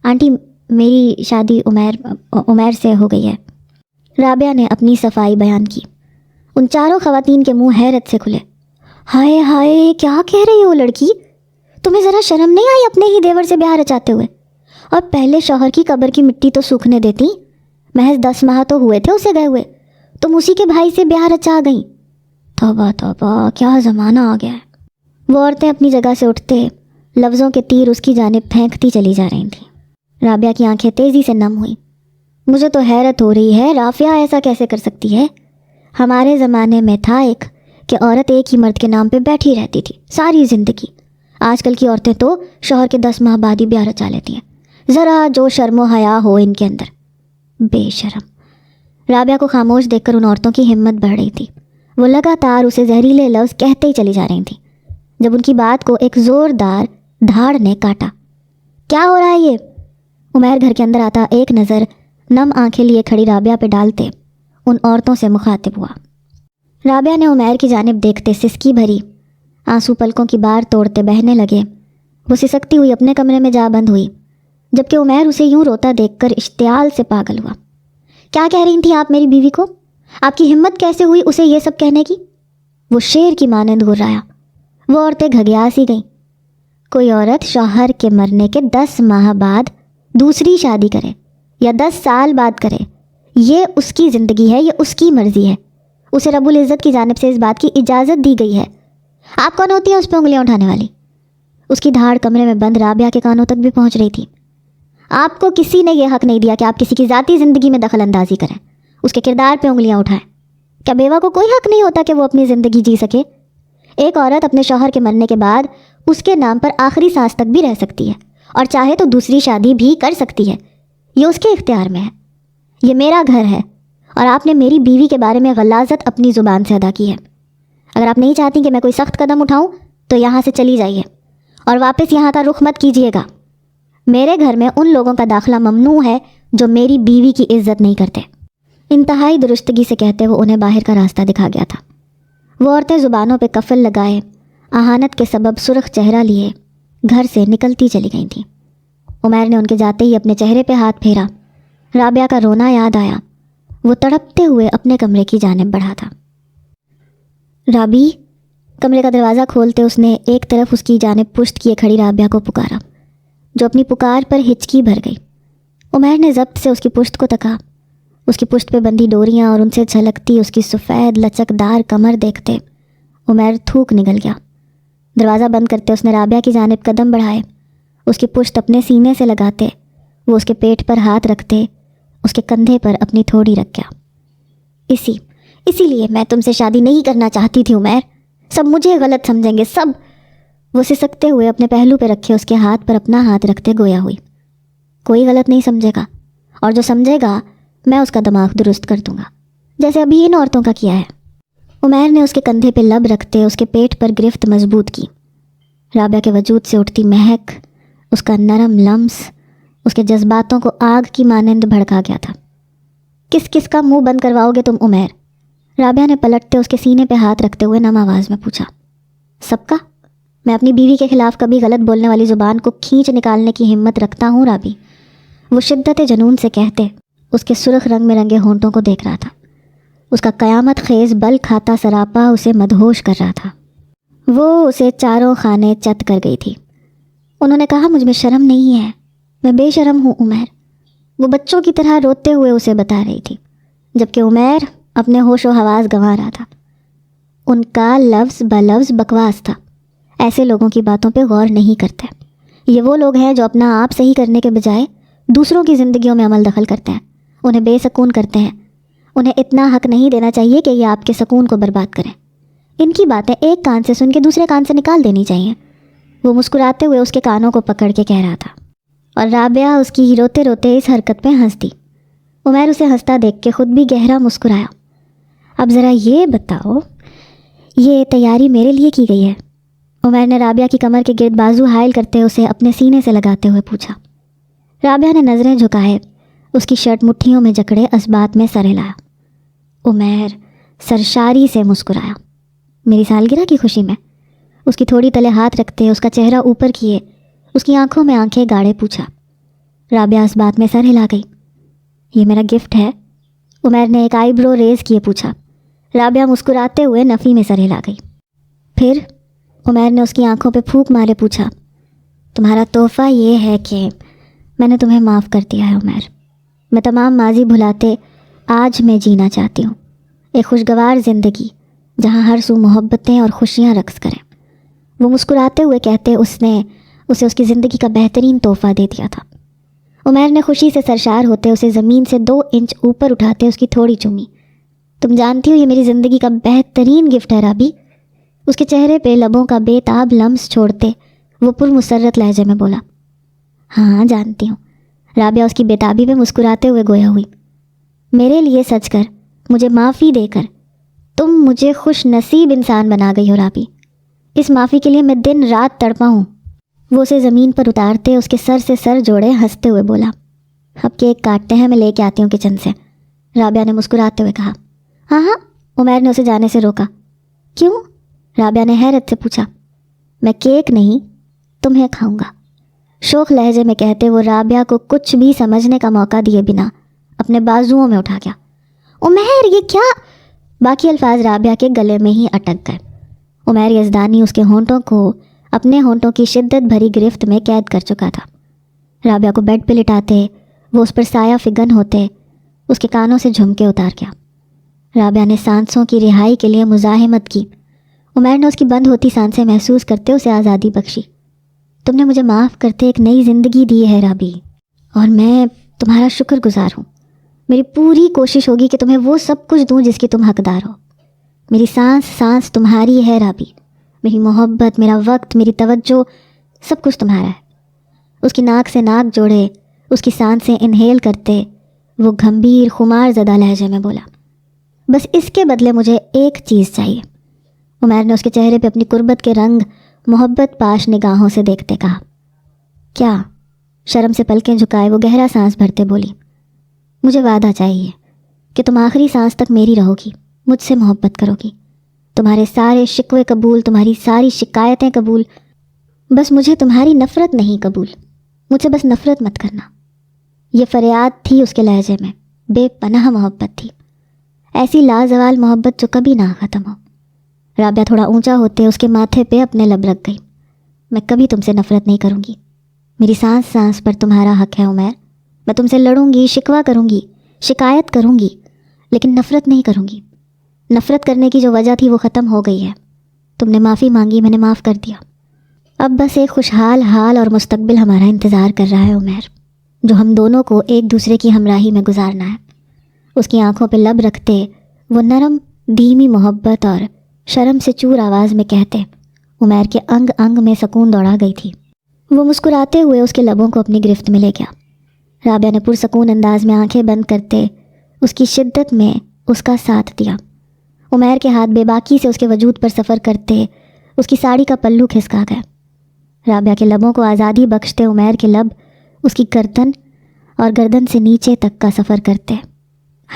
آنٹی میری شادی عمیر سے ہو گئی ہے، رابعہ نے اپنی صفائی بیان کی۔ ان چاروں خواتین کے منہ حیرت سے کھلے۔ ہائے ہائے، کیا کہہ رہی ہو لڑکی؟ تمہیں ذرا شرم نہیں آئی اپنے ہی دیور سے بیاہ رچاتے ہوئے؟ اور پہلے شوہر کی قبر کی مٹی تو سوکھنے دیتی، محض 10 ماہ تو ہوئے تھے اسے گئے ہوئے، تم اسی کے بھائی سے بیاہ رچا گئیں۔ توبہ توبہ، کیا زمانہ آ گیا ہے۔ وہ عورتیں اپنی جگہ سے اٹھتے لفظوں کے تیر اس کی جانب پھینکتی چلی جا رہی تھیں۔ رابعہ کی آنکھیں تیزی سے نم ہوئیں۔ مجھے تو حیرت ہو رہی ہے، رافعہ ایسا کیسے کر سکتی ہے؟ ہمارے زمانے میں تھا ایک کہ عورت ایک ہی مرد کے نام پہ بیٹھی رہتی تھی ساری زندگی۔ آج کل کی عورتیں تو شوہر کے 10 ماہ بعد ہی بیاہ رچا لیتی ہیں۔ ذرا جو شرم و حیا ہو ان کے اندر، بے شرم۔ رابعہ کو خاموش دیکھ کر ان عورتوں کی ہمت بڑھ رہی تھی۔ وہ لگاتار اسے زہریلے لفظ کہتے ہی چلی جا رہی تھیں، جب ان کی بات کو ایک زوردار دھاڑ نے کاٹا۔ کیا ہو رہا ہے یہ؟ عمیر گھر کے اندر آتا ایک نظر نم آنکھیں لیے کھڑی رابعہ پہ ڈالتے ان عورتوں سے مخاطب ہوا۔ رابعہ نے عمیر کی جانب دیکھتے سسکی بھری، آنسو پلکوں کی بار توڑتے بہنے لگے۔ وہ سسکتی ہوئی اپنے کمرے میں جا بند ہوئی، جبکہ عمیر اسے یوں روتا دیکھ کر اشتعال سے پاگل ہوا۔ کیا کہہ رہی تھیں آپ میری بیوی کو؟ آپ کی ہمت کیسے ہوئی اسے یہ سب کہنے کی؟ وہ شیر کی مانند گھرایا۔ وہ عورتیں گھگیاس ہی گئیں۔ کوئی عورت شوہر کے مرنے کے 10 ماہ بعد دوسری شادی کرے یا 10 سال بعد کرے، یہ اس کی زندگی ہے، یہ اس کی مرضی ہے۔ اسے رب العزت کی جانب سے اس بات کی اجازت دی گئی ہے۔ آپ کون ہوتی ہیں اس پہ انگلیاں اٹھانے والی؟ اس کی دھاڑ کمرے میں بند رابعہ کے کانوں تک بھی پہنچ رہی تھی۔ آپ کو کسی نے یہ حق نہیں دیا کہ آپ کسی کی ذاتی زندگی میں دخل اندازی کریں، اس کے کردار پہ انگلیاں اٹھائیں۔ کیا بیوہ کو کوئی حق نہیں ہوتا کہ وہ اپنی زندگی جی سکے؟ ایک عورت اپنے شوہر کے مرنے کے بعد اس کے نام پر آخری سانس تک بھی رہ سکتی ہے، اور چاہے تو دوسری شادی بھی کر سکتی ہے۔ یہ اس کے اختیار میں ہے۔ یہ میرا گھر ہے، اور آپ نے میری بیوی کے بارے میں غلاظت اپنی زبان سے ادا کی ہے۔ اگر آپ نہیں چاہتی کہ میں کوئی سخت قدم اٹھاؤں تو یہاں سے چلی جائیے اور واپس یہاں کا رخ مت کیجیے گا۔ میرے گھر میں ان لوگوں کا داخلہ ممنوع ہے جو میری بیوی کی عزت نہیں کرتے۔ انتہائی درستگی سے کہتے وہ انہیں باہر کا راستہ دکھا گیا تھا۔ وہ عورتیں زبانوں پہ کفل لگائے، اہانت کے سبب سرخ چہرہ لیے گھر سے نکلتی چلی گئی تھیں۔ عمیر نے ان کے جاتے ہی اپنے چہرے پہ ہاتھ پھیرا۔ رابعہ کا رونا یاد آیا۔ وہ تڑپتے ہوئے اپنے کمرے کی جانب بڑھا تھا۔ رابی، کمرے کا دروازہ کھولتے اس نے ایک طرف اس کی جانب پشت کیے کھڑی رابعہ کو پکارا، جو اپنی پکار پر ہچکی بھر گئی۔ عمیر نے ضبط سے اس کی پشت کو تکا۔ اس کی پشت پہ بندھی ڈوریاں اور ان سے جھلکتی اس کی سفید لچکدار کمر دیکھتے عمیر تھوک نگل گیا۔ دروازہ بند کرتے اس نے رابعہ کی جانب قدم بڑھائے، اس کی پشت اپنے سینے سے لگاتے وہ اس کے پیٹ پر ہاتھ رکھتے اس کے کندھے پر اپنی تھوڑی رکھ گیا۔ اسی لیے میں تم سے شادی نہیں کرنا چاہتی تھی عمیر، سب مجھے غلط سمجھیں گے سب۔ وہ سسکتے ہوئے اپنے پہلو پہ رکھے اس کے ہاتھ پر اپنا ہاتھ رکھتے گویا ہوئی، کوئی غلط نہیں سمجھے گا، اور جو سمجھے گا میں اس کا دماغ درست کر دوں گا، جیسے ابھی ان عورتوں کا کیا ہے۔ عمیر نے اس کے کندھے پہ لب رکھتے اس کے پیٹ پر گرفت مضبوط کی۔ رابعہ کے وجود سے اٹھتی مہک، اس کا نرم لمس اس کے جذباتوں کو آگ کی مانند بھڑکا گیا تھا۔ کس کس کا منہ بند کرواؤ گے تم عمیر؟ رابعہ نے پلٹتے اس کے سینے پہ ہاتھ رکھتے ہوئے نم آواز میں پوچھا۔ سب کا؟ میں اپنی بیوی کے خلاف کبھی غلط بولنے والی زبان کو کھینچ نکالنے کی ہمت رکھتا ہوں رابی، وہ شدت جنون سے کہتے اس کے سرخ رنگ میں رنگے ہونٹوں کو دیکھ رہا تھا۔ اس کا قیامت خیز بل کھاتا سراپا اسے مدہوش کر رہا تھا۔ وہ اسے چاروں خانے چت کر گئی تھی۔ انہوں نے کہا مجھ میں شرم نہیں ہے، میں بے شرم ہوں عمیر، وہ بچوں کی طرح روتے ہوئے اسے بتا رہی تھی، جبکہ عمیر اپنے ہوش و حواس گنوا رہا تھا۔ ان کا لفظ بلفظ بکواس تھا، ایسے لوگوں کی باتوں پہ غور نہیں کرتے۔ یہ وہ لوگ ہیں جو اپنا آپ صحیح کرنے کے بجائے دوسروں کی زندگیوں میں عمل دخل کرتے ہیں، انہیں بے سکون کرتے ہیں۔ انہیں اتنا حق نہیں دینا چاہیے کہ یہ آپ کے سکون کو برباد کریں۔ ان کی باتیں ایک کان سے سن کے دوسرے کان سے نکال دینی چاہیے۔ وہ مسکراتے ہوئے اس کے کانوں کو پکڑ کے کہہ رہا تھا، اور رابعہ اس کی روتے روتے اس حرکت پہ ہنستی۔ عمیر اسے ہنستا دیکھ کے خود بھی گہرا مسکرایا۔ اب ذرا یہ بتاؤ، یہ تیاری میرے لیے کی گئی ہے؟ عمیر نے رابعہ کی کمر کے گرد بازو حائل کرتے اسے اپنے سینے سے لگاتے ہوئے پوچھا۔ رابعہ نے نظریں جھکائے اس کی شرٹ مٹھیوں میں جکڑے اسبات میں سر ہلایا۔ عمیر سرشاری سے مسکرایا۔ میری سالگرہ کی خوشی میں؟ اس کی تھوڑی تلے ہاتھ رکھتے اس کا چہرہ اوپر کیے اس کی آنکھوں میں آنکھیں گاڑے پوچھا۔ رابعہ اس بات میں سر ہلا گئی۔ یہ میرا گفٹ ہے؟ عمیر نے ایک آئی برو ریز کیے پوچھا۔ رابعہ مسکراتے ہوئے نفی میں سر ہلا گئی۔ پھر؟ عمیر نے اس کی آنکھوں پہ پھونک مارے پوچھا۔ تمہارا تحفہ یہ ہے کہ میں نے تمہیں معاف کر دیا ہے عمیر، میں تمام ماضی بھلاتے آج میں جینا چاہتی ہوں، ایک خوشگوار زندگی جہاں ہر سو محبتیں اور خوشیاں رقص کریں۔ وہ مسکراتے ہوئے کہتے اس نے اسے اس کی زندگی کا بہترین تحفہ دے دیا تھا۔ عمیر نے خوشی سے سرشار ہوتے اسے زمین سے 2 انچ اوپر اٹھاتے اس کی تھوڑی چومی۔ تم جانتی ہو یہ میری زندگی کا بہترین گفٹ ہے رابی؟ اس کے چہرے پہ لبوں کا بے تاب لمس چھوڑتے وہ پرمسرت لہجے میں بولا۔ ہاں جانتی ہوں۔ رابعہ اس کی بے تابی پہ مسکراتے ہوئے گویا ہوئی۔ میرے لیے سچ کر، مجھے معافی دے کر تم مجھے خوش نصیب انسان بنا گئی ہو رابی، اس معافی کے لیے میں دن رات تڑپا ہوں۔ وہ اسے زمین پر اتارتے اس کے سر سے سر جوڑے ہنستے ہوئے بولا۔ اب کیک کاٹتے ہیں، میں لے کے آتی ہوں کچن سے، رابعہ نے مسکراتے ہوئے کہا۔ ہاں ہاں، عمیر نے اسے جانے سے روکا۔ کیوں؟ رابعہ نے حیرت سے پوچھا۔ میں کیک نہیں، تمہیں کھاؤں گا، شوخ لہجے میں کہتے وہ رابعہ کو کچھ بھی سمجھنے کا موقع دیے بنا اپنے بازوؤں میں اٹھا گیا۔ عمیر یہ کیا؟ باقی الفاظ رابعہ کے گلے میں ہی اٹک گئے۔ عمیر یزدانی اس کے ہونٹوں کو اپنے ہونٹوں کی شدت بھری گرفت میں قید کر چکا تھا۔ رابعہ کو بیڈ پہ لٹاتے وہ اس پر سایہ فگن ہوتے اس کے کانوں سے جھمکے اتار گیا۔ رابعہ نے سانسوں کی رہائی کے لیے مزاحمت کی۔ عمیر نے اس کی بند ہوتی سانسیں محسوس کرتے اسے آزادی بخشی۔ تم نے مجھے معاف کرتے ایک نئی زندگی دی ہے رابی، اور میں تمہارا شکر گزار ہوں۔ میری پوری کوشش ہوگی کہ تمہیں وہ سب کچھ دوں جس کی تم حقدار ہو۔ میری سانس سانس تمہاری ہے رابی، میری محبت، میرا وقت، میری توجہ، سب کچھ تمہارا ہے۔ اس کی ناک سے ناک جوڑے اس کی سانسیں انہیل کرتے وہ گھمبیر خمار زدہ لہجے میں بولا۔ بس اس کے بدلے مجھے ایک چیز چاہیے۔ عمیر نے اس کے چہرے پہ اپنی قربت کے رنگ محبت پاش نگاہوں سے دیکھتے کہا۔ کیا؟ شرم سے پلکیں جھکائے وہ گہرا سانس بھرتے بولی۔ مجھے وعدہ چاہیے کہ تم آخری سانس تک میری رہو گی، مجھ سے محبت کرو گی، تمہارے سارے شکوے قبول، تمہاری ساری شکایتیں قبول، بس مجھے تمہاری نفرت نہیں قبول، مجھ سے بس نفرت مت کرنا۔ یہ فریاد تھی اس کے لہجے میں، بے پناہ محبت تھی، ایسی لازوال محبت جو کبھی نہ ختم ہو۔ رابعہ تھوڑا اونچا ہوتے اس کے ماتھے پہ اپنے لب رکھ گئی۔ میں کبھی تم سے نفرت نہیں کروں گی، میری سانس سانس پر تمہارا حق ہے عمیر۔ میں تم سے لڑوں گی، شکوہ کروں گی، شکایت کروں گی، لیکن نفرت نہیں کروں گی۔ نفرت کرنے کی جو وجہ تھی وہ ختم ہو گئی ہے۔ تم نے معافی مانگی، میں نے معاف کر دیا۔ اب بس ایک خوشحال حال اور مستقبل ہمارا انتظار کر رہا ہے عمیر، جو ہم دونوں کو ایک دوسرے کی ہمراہی میں گزارنا ہے۔ اس کی آنکھوں پہ لب رکھتے وہ نرم دھیمی محبت اور شرم سے چور آواز میں کہتے، عمیر کے انگ انگ میں سکون دوڑا گئی تھی۔ وہ مسکراتے ہوئے اس کے لبوں کو اپنی گرفت میں لے گیا۔ رابعہ نے پرسکون انداز میں آنکھیں بند کرتے اس کی شدت میں اس کا ساتھ دیا۔ عمیر کے ہاتھ بے باکی سے اس کے وجود پر سفر کرتے اس کی ساڑی کا پلو کھسکا گئے۔ رابعہ کے لبوں کو آزادی بخشتے عمیر کے لب اس کی گردن اور گردن سے نیچے تک کا سفر کرتے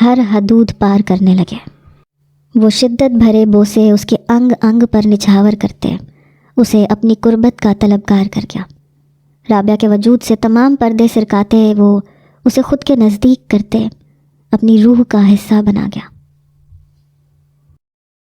ہر حدود پار کرنے لگے۔ وہ شدت بھرے بوسے اس کے انگ انگ پر نچھاور کرتے اسے اپنی قربت کا طلبگار کر گیا۔ رابعہ کے وجود سے تمام پردے سرکاتے وہ اسے خود کے نزدیک کرتے اپنی روح کا حصہ بنا گیا۔